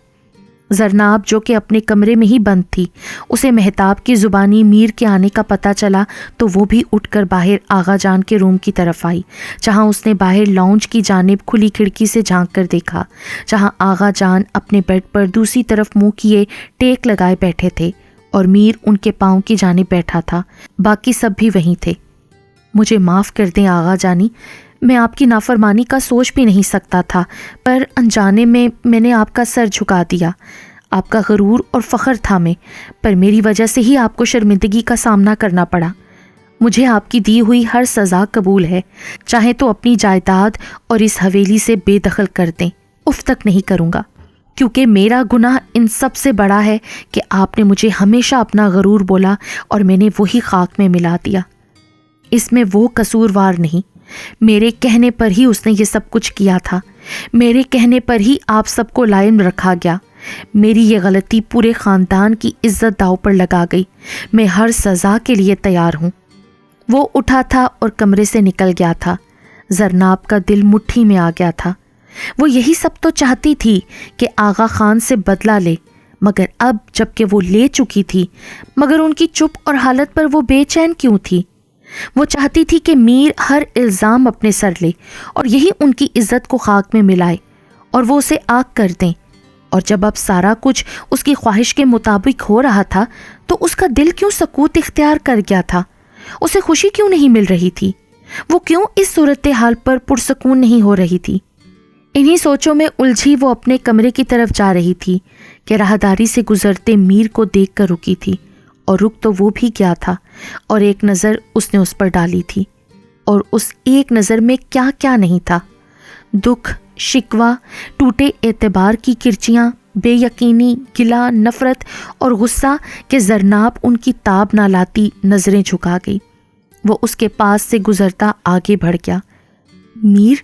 زرناب جو کہ اپنے کمرے میں ہی بند تھی، اسے مہتاب کی زبانی میر کے آنے کا پتہ چلا تو وہ بھی اٹھ کر باہر آغا جان کے روم کی طرف آئی، جہاں اس نے باہر لاؤنج کی جانب کھلی کھڑکی سے جھانک کر دیکھا، جہاں آغا جان اپنے بیڈ پر دوسری طرف منہ کیے ٹیک لگائے بیٹھے تھے، اور میر ان کے پاؤں کی جانب بیٹھا تھا، باقی سب بھی وہیں تھے۔ مجھے معاف کر دیں آغا جانی، میں آپ کی نافرمانی کا سوچ بھی نہیں سکتا تھا، پر انجانے میں نے آپ کا سر جھکا دیا۔ آپ کا غرور اور فخر تھا میں، پر میری وجہ سے ہی آپ کو شرمندگی کا سامنا کرنا پڑا۔ مجھے آپ کی دی ہوئی ہر سزا قبول ہے، چاہے تو اپنی جائیداد اور اس حویلی سے بے دخل کر دیں، اف تک نہیں کروں گا، کیونکہ میرا گناہ ان سب سے بڑا ہے کہ آپ نے مجھے ہمیشہ اپنا غرور بولا اور میں نے وہی خاک میں ملا دیا۔ اس میں وہ قصوروار نہیں، میرے کہنے پر ہی اس نے یہ سب کچھ کیا تھا، میرے کہنے پر ہی آپ سب کو لائن رکھا گیا۔ میری یہ غلطی پورے خاندان کی عزت داؤ پر لگا گئی، میں ہر سزا کے لیے تیار ہوں۔ وہ اٹھا تھا اور کمرے سے نکل گیا تھا۔ زرناب کا دل مٹھی میں آ گیا تھا۔ وہ یہی سب تو چاہتی تھی کہ آغا خان سے بدلہ لے، مگر اب جب کہ وہ لے چکی تھی، مگر ان کی چپ اور حالت پر وہ بے چین کیوں تھی؟ وہ چاہتی تھی کہ میر ہر الزام اپنے سر لے اور یہی ان کی عزت کو خاک میں ملائے اور وہ اسے آگ کر دیں۔ اور جب اب سارا کچھ اس کی خواہش کے مطابق ہو رہا تھا تو اس کا دل کیوں سکوت اختیار کر گیا تھا؟ اسے خوشی کیوں نہیں مل رہی تھی؟ وہ کیوں اس صورتحال پر پرسکون نہیں ہو رہی تھی؟ انہی سوچوں میں الجھی وہ اپنے کمرے کی طرف جا رہی تھی کہ راہداری سے گزرتے میر کو دیکھ کر رکی تھی، اور رک تو وہ بھی گیا تھا، اور ایک نظر اس نے اس پر ڈالی تھی، اور اس ایک نظر میں کیا کیا نہیں تھا! دکھ، شکوہ، ٹوٹے اعتبار کی کرچیاں، بے یقینی، گلہ، نفرت اور غصہ کہ زرناب ان کی تاب نہ لاتی نظریں جھکا گئی۔ وہ اس کے پاس سے گزرتا آگے بڑھ گیا۔ میر؟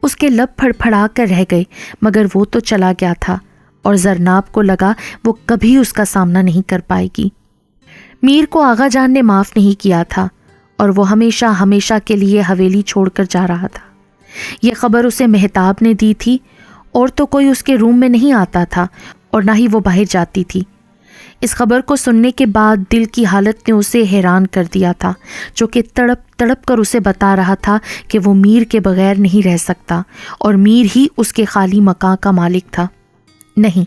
اس کے لب پھڑپھڑا کر رہ گئے، مگر وہ تو چلا گیا تھا، اور زرناب کو لگا وہ کبھی اس کا سامنا نہیں کر پائے گی۔ میر کو آغا جان نے معاف نہیں کیا تھا، اور وہ ہمیشہ ہمیشہ کے لیے حویلی چھوڑ کر جا رہا تھا۔ یہ خبر اسے مہتاب نے دی تھی، اور تو کوئی اس کے روم میں نہیں آتا تھا اور نہ ہی وہ باہر جاتی تھی۔ اس خبر کو سننے کے بعد دل کی حالت نے اسے حیران کر دیا تھا، جو کہ تڑپ تڑپ کر اسے بتا رہا تھا کہ وہ میر کے بغیر نہیں رہ سکتا، اور میر ہی اس کے خالی مکان کا مالک تھا۔ نہیں،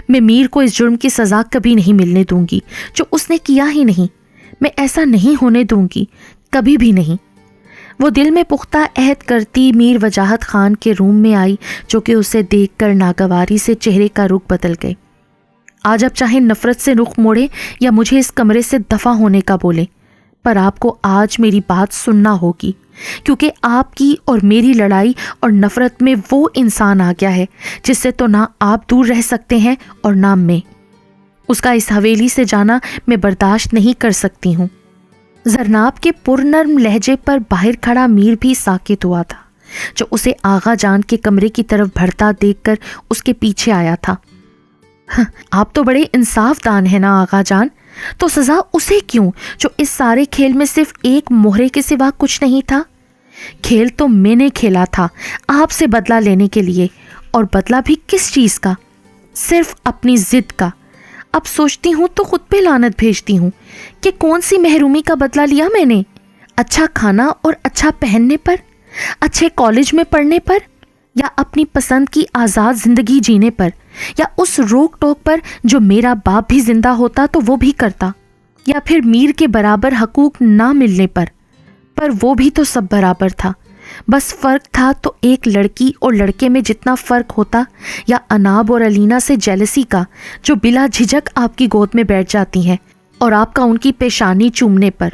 میں میر کو اس جرم کی سزا کبھی نہیں ملنے دوں گی جو اس نے کیا ہی نہیں۔ میں ایسا نہیں ہونے دوں گی، کبھی بھی نہیں۔ وہ دل میں پختہ عہد کرتی میر وجاہت خان کے روم میں آئی، جو کہ اسے دیکھ کر ناگواری سے چہرے کا رخ بدل گئے۔ آج اب چاہے نفرت سے رخ موڑے یا مجھے اس کمرے سے دفع ہونے کا بولے، پر آپ کو آج میری بات سننا ہوگی، کیونکہ آپ کی اور میری لڑائی اور نفرت میں وہ انسان آ گیا ہے جس سے تو نہ آپ دور رہ سکتے ہیں اور نہ میں۔ اس کا اس حویلی سے جانا میں برداشت نہیں کر سکتی ہوں۔ زرناب کے پرنرم لہجے پر باہر کھڑا میر بھی ساکت ہوا تھا، جو اسے آغا جان کے کمرے کی طرف بڑھتا دیکھ کر اس کے پیچھے آیا تھا۔ آپ تو بڑے انصاف دان ہیں نا آغا جان، تو سزا اسے کیوں جو اس سارے کھیل میں صرف ایک مہرے کے سوا کچھ نہیں تھا؟ کھیل تو میں نے کھیلا تھا آپ سے بدلہ لینے کے لیے، اور بدلہ بھی کس چیز کا؟ صرف اپنی ضد کا۔ اب سوچتی ہوں تو خود پہ لعنت بھیجتی ہوں کہ کون سی محرومی کا بدلہ لیا میں نے؟ اچھا کھانا اور اچھا پہننے پر، اچھے کالج میں پڑھنے پر، یا اپنی پسند کی آزاد زندگی جینے پر، یا اس روک ٹوک پر جو میرا باپ بھی زندہ ہوتا تو وہ بھی کرتا، یا پھر میر کے برابر حقوق نہ ملنے پر وہ بھی تو سب برابر تھا۔ بس فرق تھا تو ایک لڑکی اور لڑکے میں جتنا فرق ہوتا، یا اناب اور علینا سے جیلسی کا جو بلا جھجک آپ کی گود میں بیٹھ جاتی ہیں، اور آپ کا ان کی پیشانی چومنے پر۔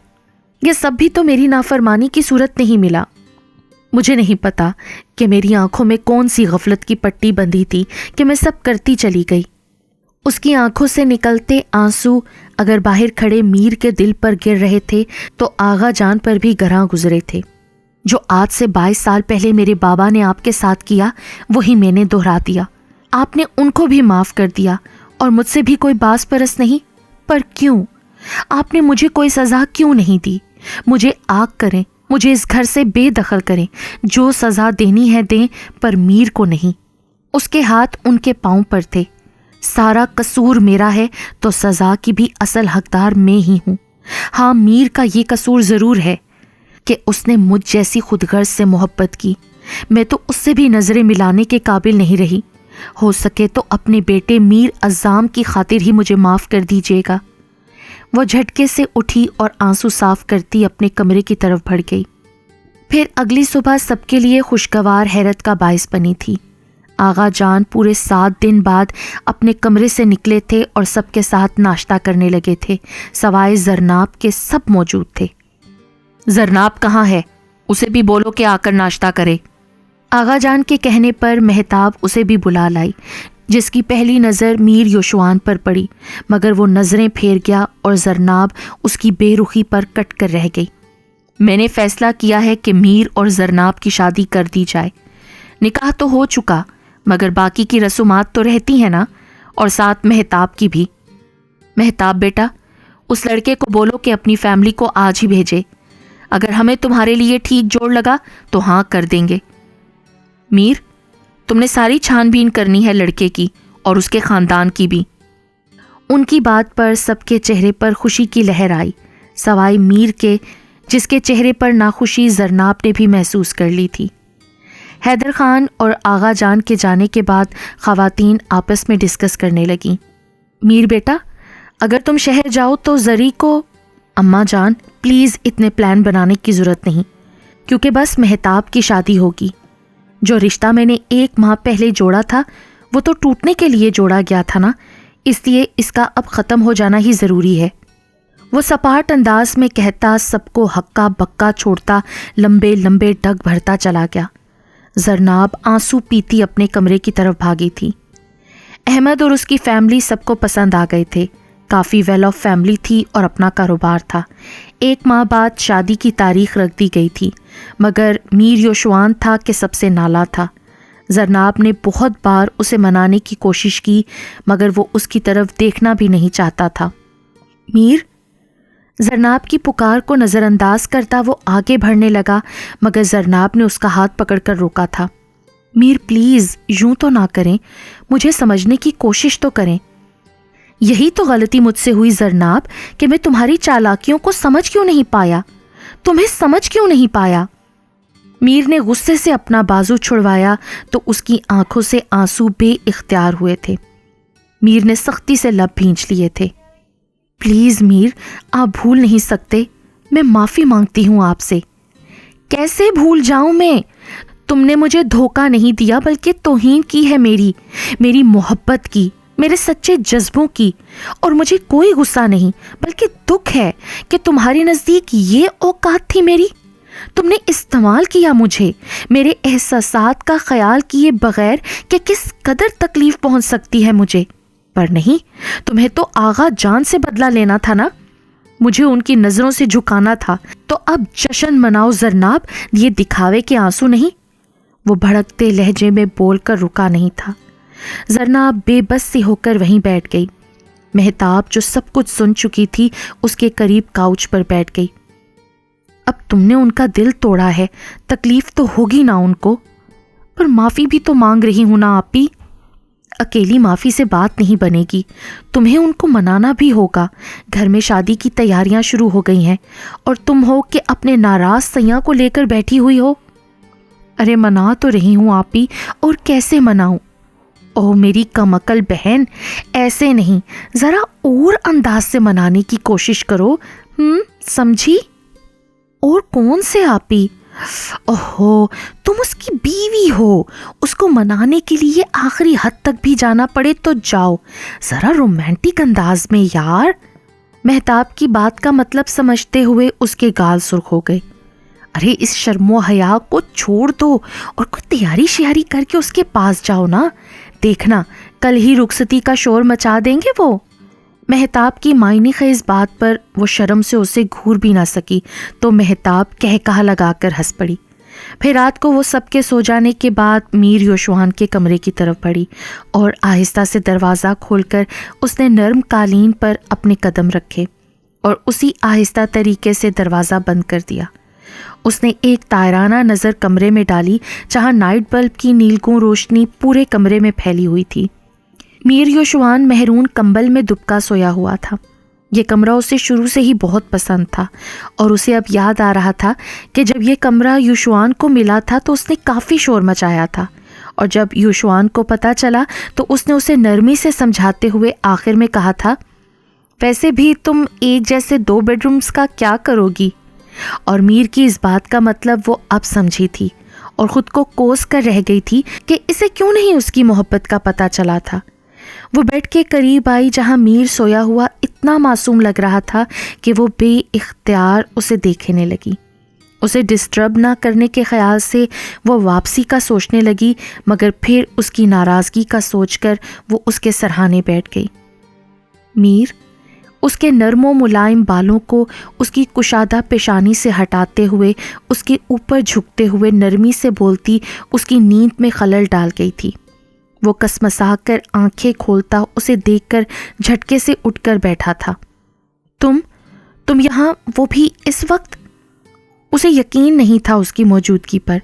یہ سب بھی تو میری نافرمانی کی صورت نہیں ملا۔ مجھے نہیں پتا کہ میری آنکھوں میں کون سی غفلت کی پٹی بندھی تھی کہ میں سب کرتی چلی گئی۔ اس کی آنکھوں سے نکلتے آنسو اگر باہر کھڑے میر کے دل پر گر رہے تھے تو آغا جان پر بھی گراں گزرے تھے۔ جو آج سے 22 سال پہلے میرے بابا نے آپ کے ساتھ کیا وہی میں نے دہرا دیا۔ آپ نے ان کو بھی معاف کر دیا اور مجھ سے بھی کوئی باز پرس نہیں۔ پر کیوں؟ آپ نے مجھے کوئی سزا کیوں نہیں دی؟ مجھے آگ کریں، مجھے اس گھر سے بے دخل کریں، جو سزا دینی ہے دیں، پر میر کو نہیں۔ اس کے ہاتھ ان کے پاؤں پر تھے۔ سارا قصور میرا ہے تو سزا کی بھی اصل حقدار میں ہی ہوں۔ ہاں، میر کا یہ قصور ضرور ہے کہ اس نے مجھ جیسی خود غرض سے محبت کی۔ میں تو اس سے بھی نظریں ملانے کے قابل نہیں رہی۔ ہو سکے تو اپنے بیٹے میر عظام کی خاطر ہی مجھے معاف کر دیجیے گا۔ وہ جھٹکے سے اٹھی اور آنسو صاف کرتی اپنے کمرے کی طرف بڑھ گئی۔ پھر اگلی صبح سب کے لیے خوشگوار حیرت کا باعث بنی تھی۔ آغا جان پورے 7 دن بعد اپنے کمرے سے نکلے تھے اور سب کے ساتھ ناشتہ کرنے لگے تھے، سوائے زرناب کے سب موجود تھے۔ زرناب کہاں ہے؟ اسے بھی بولو کہ آ کر ناشتہ کرے۔ آغا جان کے کہنے پر مہتاب اسے بھی بلا لائی، جس کی پہلی نظر میر یوشوان پر پڑی، مگر وہ نظریں پھیر گیا اور زرناب اس کی بے رخی پر کٹ کر رہ گئی۔ میں نے فیصلہ کیا ہے کہ میر اور زرناب کی شادی کر دی جائے۔ نکاح تو ہو چکا، مگر باقی کی رسومات تو رہتی ہیں نا، اور ساتھ مہتاب کی بھی۔ مہتاب بیٹا، اس لڑکے کو بولو کہ اپنی فیملی کو آج ہی بھیجے۔ اگر ہمیں تمہارے لیے ٹھیک جوڑ لگا تو ہاں کر دیں گے۔ میر، تم نے ساری چھان بین کرنی ہے لڑکے کی اور اس کے خاندان کی بھی۔ ان کی بات پر سب کے چہرے پر خوشی کی لہر آئی، سوائے میر کے، جس کے چہرے پر ناخوشی زرناب نے بھی محسوس کر لی تھی۔ حیدر خان اور آغا جان کے جانے کے بعد خواتین آپس میں ڈسکس کرنے لگیں۔ میر بیٹا، اگر تم شہر جاؤ تو زری کو… اماں جان پلیز اتنے پلان بنانے کی ضرورت نہیں، کیونکہ بس مہتاب کی شادی ہوگی۔ جو رشتہ میں نے 1 ماہ پہلے جوڑا تھا وہ تو ٹوٹنے کے لیے جوڑا گیا تھا نا، اس لیے اس کا اب ختم ہو جانا ہی ضروری ہے۔ وہ سپاٹ انداز میں کہتا سب کو ہکا بکا چھوڑتا لمبے لمبے ڈگ بھرتا چلا گیا۔ زرناب آنسو پیتی اپنے کمرے کی طرف بھاگی تھی۔ احمد اور اس کی فیملی سب کو پسند آ گئے تھے، کافی ویل آف فیملی تھی اور اپنا کاروبار تھا۔ 1 ماہ بعد شادی کی تاریخ رکھ دی گئی تھی، مگر میر یوشوان تھا کہ سب سے نالا تھا۔ زرناب نے بہت بار اسے منانے کی کوشش کی، مگر وہ اس کی طرف دیکھنا بھی نہیں چاہتا تھا۔ میر، زرناب کی پکار کو نظر انداز کرتا وہ آگے بڑھنے لگا، مگر زرناب نے اس کا ہاتھ پکڑ کر روکا تھا۔ میر پلیز یوں تو نہ کریں، مجھے سمجھنے کی کوشش تو کریں۔ یہی تو غلطی مجھ سے ہوئی زرناب کہ میں تمہاری چالاکیوں کو سمجھ کیوں نہیں پایا، تمہیں سمجھ کیوں نہیں پایا۔ میر نے غصے سے اپنا بازو چھڑوایا تو اس کی آنکھوں سے آنسو بے اختیار ہوئے تھے۔ میر نے سختی سے لب بھینچ لیے تھے۔ پلیز میر، آپ بھول نہیں سکتے، میں معافی مانگتی ہوں آپ سے۔ کیسے بھول جاؤں میں؟ تم نے مجھے دھوکہ نہیں دیا بلکہ توہین کی ہے میری محبت کی، میرے سچے جذبوں کی، اور مجھے کوئی غصہ نہیں بلکہ دکھ ہے کہ تمہارے نزدیک یہ اوقات تھی میری۔ تم نے استعمال کیا مجھے، میرے احساسات کا خیال کیے بغیر کہ کس قدر تکلیف پہنچ سکتی ہے مجھے۔ پر نہیں، تمہیں تو آغا جان سے بدلہ لینا تھا نا، مجھے ان کی نظروں سے جھکانا تھا۔ تو اب جشن مناؤ زرناب، یہ دکھاوے کے آنسو نہیں۔ وہ بھڑکتے لہجے میں بول کر رکا نہیں تھا۔ زرناب بے بس سی ہو کر وہیں بیٹھ گئی۔ مہتاب جو سب کچھ سن چکی تھی اس کے قریب کاؤچ پر بیٹھ گئی۔ اب تم نے ان کا دل توڑا ہے، تکلیف تو ہوگی نا ان کو، پر معافی بھی تو مانگ رہی ہوں نا آپی۔ اکیلی معافی سے بات نہیں بنے گی، تمہیں ان کو منانا بھی ہوگا۔ گھر میں شادی کی تیاریاں شروع ہو گئی ہیں اور تم ہو کہ اپنے ناراض سیاں کو لے کر بیٹھی ہوئی ہو۔ ارے منا تو رہی ہوں آپی، اور کیسے مناؤں؟ اوہ میری کم عقل بہن، ایسے نہیں، ذرا اور انداز سے منانے کی کوشش کرو، سمجھی؟ اور کون سے آپی؟ اوہو، تم اس کی بیوی ہو، اس کو منانے کے لیے آخری حد تک بھی جانا پڑے تو جاؤ، ذرا رومانٹک انداز میں یار۔ مہتاب کی بات کا مطلب سمجھتے ہوئے اس کے گال سرخ ہو گئے۔ ارے اس شرم و حیا کو چھوڑ دو اور کوئی تیاری شیاری کر کے اس کے پاس جاؤ نا، دیکھنا کل ہی رخصتی کا شور مچا دیں گے وہ۔ مہتاب کی معنی خیز بات پر وہ شرم سے اسے گھور بھی نہ سکی تو مہتاب کہا لگا کر ہنس پڑی۔ پھر رات کو وہ سب کے سو جانے کے بعد میر یوشوان کے کمرے کی طرف بڑھی اور آہستہ سے دروازہ کھول کر اس نے نرم قالین پر اپنے قدم رکھے اور اسی آہستہ طریقے سے دروازہ بند کر دیا۔ اس نے ایک طائرانہ نظر کمرے میں ڈالی جہاں نائٹ بلب کی نیلگوں روشنی پورے کمرے میں پھیلی ہوئی تھی۔ میر یوشوان مہرون کمبل میں دبکا سویا ہوا تھا۔ یہ کمرہ اسے شروع سے ہی بہت پسند تھا اور اسے اب یاد آ رہا تھا کہ جب یہ کمرہ یوشوان کو ملا تھا تو اس نے کافی شور مچایا تھا، اور جب یوشوان کو پتہ چلا تو اس نے اسے نرمی سے سمجھاتے ہوئے آخر میں کہا تھا، ویسے بھی تم ایک جیسے 2 بیڈ رومز کا کیا کرو گی؟ اور میر کی اس بات کا مطلب وہ اب سمجھی تھی اور خود کو کوس کر رہ گئی تھی کہ اسے کیوں نہیں اس کی محبت کا پتہ چلا تھا۔ وہ بیڈ کے قریب آئی جہاں میر سویا ہوا اتنا معصوم لگ رہا تھا کہ وہ بے اختیار اسے دیکھنے لگی۔ اسے ڈسٹرب نہ کرنے کے خیال سے وہ واپسی کا سوچنے لگی، مگر پھر اس کی ناراضگی کا سوچ کر وہ اس کے سرہانے بیٹھ گئی۔ میر اس کے نرم و ملائم بالوں کو اس کی کشادہ پیشانی سے ہٹاتے ہوئے اس کے اوپر جھکتے ہوئے نرمی سے بولتی اس کی نیند میں خلل ڈال گئی تھی۔ وہ کسمسا کر آنکھیں کھولتا اسے دیکھ کر جھٹکے سے اٹھ کر بیٹھا تھا۔ تم یہاں، وہ بھی اس وقت؟ اسے یقین نہیں تھا اس کی موجودگی پر۔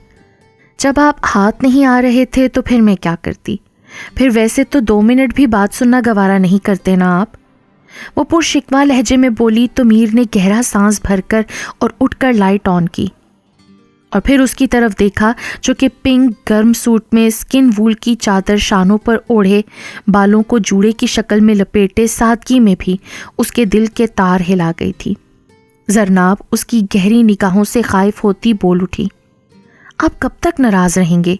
جب آپ ہاتھ نہیں آ رہے تھے تو پھر میں کیا کرتی؟ پھر ویسے تو 2 منٹ بھی بات سننا گوارا نہیں کرتے نا آپ؟ وہ پرشکوہ لہجے میں بولی تو میر نے گہرا سانس بھر کر اور اٹھ کر لائٹ آن کی اور پھر اس کی طرف دیکھا جو کہ پنک گرم سوٹ میں اسکن وول کی چادر شانوں پر اوڑھے، بالوں کو جوڑے کی شکل میں لپیٹے سادگی میں بھی اس کے دل کے تار ہلا گئی تھی۔ زرناب اس کی گہری نگاہوں سے خائف ہوتی بول اٹھی، آپ کب تک ناراض رہیں گے؟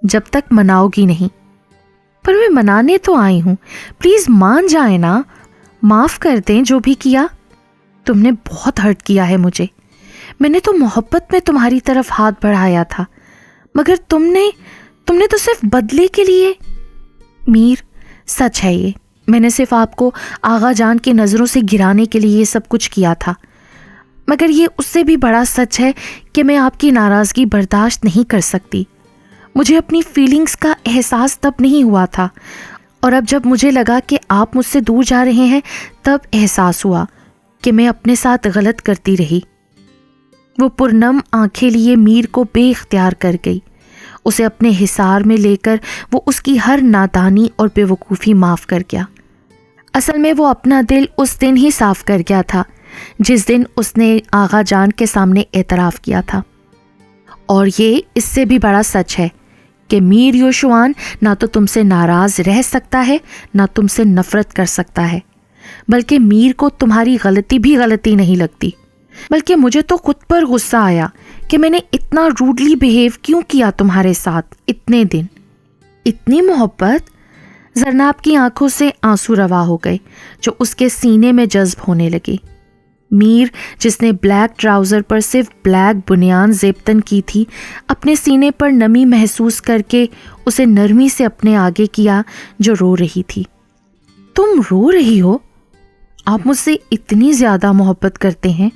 جب تک مناؤ گی نہیں۔ پر میں منانے تو آئی ہوں، پلیز مان جائیں نا، معاف کر دیں جو بھی کیا۔ تم نے بہت ہرٹ کیا ہے مجھے، میں نے تو محبت میں تمہاری طرف ہاتھ بڑھایا تھا، مگر تم نے تو صرف بدلے کے لیے۔ میر، سچ ہے یہ، میں نے صرف آپ کو آغا جان کی نظروں سے گرانے کے لیے یہ سب کچھ کیا تھا، مگر یہ اس سے بھی بڑا سچ ہے کہ میں آپ کی ناراضگی برداشت نہیں کر سکتی۔ مجھے اپنی فیلنگز کا احساس تب نہیں ہوا تھا، اور اب جب مجھے لگا کہ آپ مجھ سے دور جا رہے ہیں تب احساس ہوا کہ میں اپنے ساتھ غلط کرتی رہی۔ وہ پرنم آنکھیں لیے میر کو بے اختیار کر گئی۔ اسے اپنے حصار میں لے کر وہ اس کی ہر نادانی اور بے وقوفی معاف کر گیا۔ اصل میں وہ اپنا دل اس دن ہی صاف کر گیا تھا جس دن اس نے آغا جان کے سامنے اعتراف کیا تھا۔ اور یہ اس سے بھی بڑا سچ ہے کہ میر یوشوان نہ تو تم سے ناراض رہ سکتا ہے نہ تم سے نفرت کر سکتا ہے، بلکہ میر کو تمہاری غلطی بھی غلطی نہیں لگتی، بلکہ مجھے تو خود پر غصہ آیا کہ میں نے اتنا روڈلی بیہیو کیوں کیا تمہارے ساتھ اتنے دن۔ اتنی محبت؟ زرناب کی آنکھوں سے آنسو روا ہو گئے جو اس کے سینے میں جذب ہونے لگے۔ میر، جس نے بلیک ٹراؤزر پر صرف بلیک بنیان زیبتن کی تھی، اپنے سینے پر نمی محسوس کر کے اسے نرمی سے اپنے آگے کیا جو رو رہی تھی۔ تم رو رہی ہو؟ آپ مجھ سے اتنی زیادہ محبت کرتے ہیں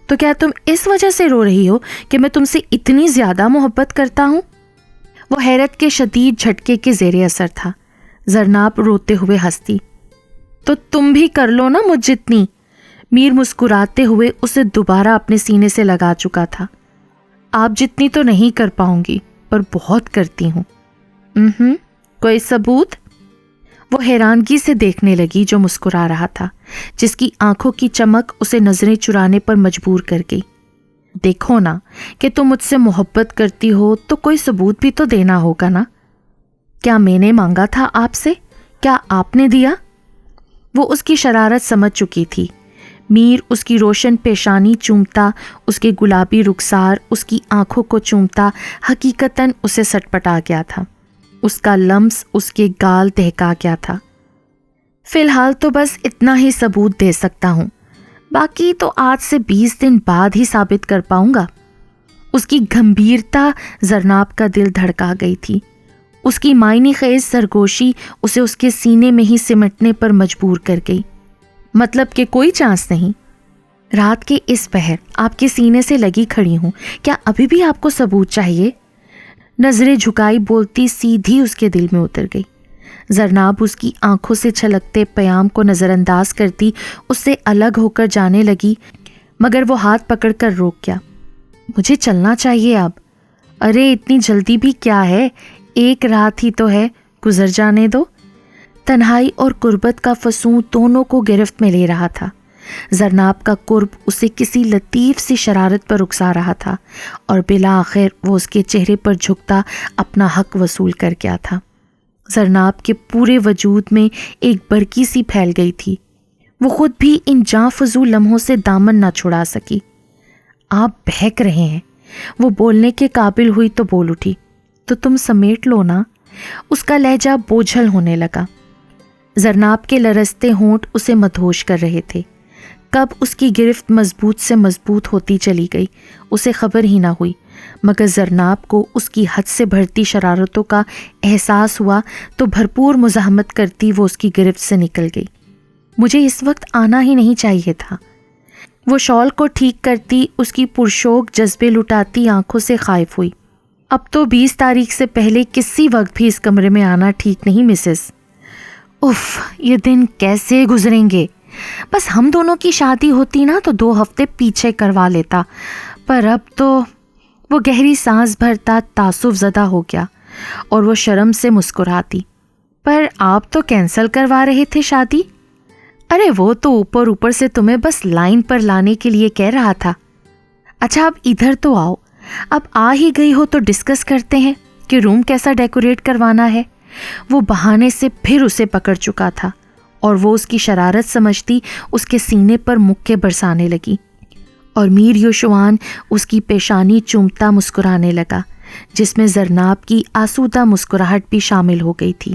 تو کیا تم اس وجہ سے رو رہی ہو کہ میں تم سے اتنی زیادہ محبت کرتا ہوں؟ وہ حیرت کے شدید جھٹکے کے زیر اثر تھا۔ زرناب روتے ہوئے ہنستی، تو تم بھی کر لو نا مجھ جتنی۔ میر مسکراتے ہوئے اسے دوبارہ اپنے سینے سے لگا چکا تھا۔ آپ جتنی تو نہیں کر پاؤں گی پر بہت کرتی ہوں۔ کوئی ثبوت؟ وہ حیرانگی سے دیکھنے لگی جو مسکرا رہا تھا، جس کی آنکھوں کی چمک اسے نظریں چرانے پر مجبور کر گئی۔ دیکھو نا کہ تم مجھ سے محبت کرتی ہو تو کوئی ثبوت بھی تو دینا ہوگا نا۔ کیا میں نے مانگا تھا آپ سے؟ کیا آپ نے دیا؟ وہ اس کی شرارت سمجھ چکی تھی۔ میر اس کی روشن پیشانی چومتا، اس کے گلابی رخسار اس کی آنکھوں کو چومتا حقیقتاً اسے سٹپٹا گیا تھا۔ اس کا لمس اس کے گال دہکا گیا تھا۔ فی الحال تو بس اتنا ہی ثبوت دے سکتا ہوں، باقی تو آج سے 20 دن بعد ہی ثابت کر پاؤں گا۔ اس کی گھمبیرتا زرناب کا دل دھڑکا گئی تھی۔ اس کی معنی خیز سرگوشی اسے اس کے سینے میں ہی سمٹنے پر مجبور کر گئی۔ مطلب کہ کوئی چانس نہیں؟ رات کے اس پہر آپ کے سینے سے لگی کھڑی ہوں، کیا ابھی بھی آپ کو ثبوت چاہیے؟ نظریں جھکائی بولتی سیدھی اس کے دل میں اتر گئی۔ زرناب اس کی آنکھوں سے چھلکتے پیام کو نظر انداز کرتی اس سے الگ ہو کر جانے لگی، مگر وہ ہاتھ پکڑ کر روک گیا۔ مجھے چلنا چاہیے اب۔ ارے اتنی جلدی بھی کیا ہے، ایک رات ہی تو ہے، گزر جانے دو۔ تنہائی اور قربت کا فسوں دونوں کو گرفت میں لے رہا تھا۔ زرناب کا قرب اسے کسی لطیف سی شرارت پر اکسا رہا تھا اور بالآخر وہ اس کے چہرے پر جھکتا اپنا حق وصول کر گیا تھا۔ زرناب کے پورے وجود میں ایک برقی سی پھیل گئی تھی۔ وہ خود بھی ان جاں فضول لمحوں سے دامن نہ چھڑا سکی۔ آپ بہک رہے ہیں۔ وہ بولنے کے قابل ہوئی تو بول اٹھی، تو تم سمیٹ لو نا۔ اس کا لہجہ بوجھل ہونے لگا۔ زرناب کے لرزتے ہونٹ اسے مدہوش کر رہے تھے۔ کب اس کی گرفت مضبوط سے مضبوط ہوتی چلی گئی اسے خبر ہی نہ ہوئی، مگر زرناب کو اس کی حد سے بڑھتی شرارتوں کا احساس ہوا تو بھرپور مزاحمت کرتی وہ اس کی گرفت سے نکل گئی۔ مجھے اس وقت آنا ہی نہیں چاہیے تھا۔ وہ شال کو ٹھیک کرتی اس کی پرشوق جذبے لٹاتی آنکھوں سے خائف ہوئی۔ اب تو 20 تاریخ سے پہلے کسی وقت بھی اس کمرے میں آنا ٹھیک نہیں مسز۔ اف، یہ دن کیسے گزریں گے؟ بس ہم دونوں کی شادی ہوتی نا تو 2 ہفتے پیچھے کروا لیتا، پر اب تو… وہ گہری سانس بھرتا تعصب زدہ ہو گیا اور وہ شرم سے مسکراتی، پر آپ تو کینسل کروا رہے تھے شادی؟ ارے وہ تو اوپر اوپر سے تمہیں بس لائن پر لانے کے لیے کہہ رہا تھا۔ اچھا اب ادھر تو آؤ، اب آ ہی گئی ہو تو ڈسکس کرتے ہیں کہ روم کیسا ڈیکوریٹ کروانا ہے۔ وہ بہانے سے پھر اسے پکڑ چکا تھا اور وہ اس کی شرارت سمجھتی اس کے سینے پر مکے برسانے لگی، اور میر یوشوان اس کی پیشانی چومتا مسکرانے لگا، جس میں زرناب کی آسودہ مسکراہٹ بھی شامل ہو گئی تھی۔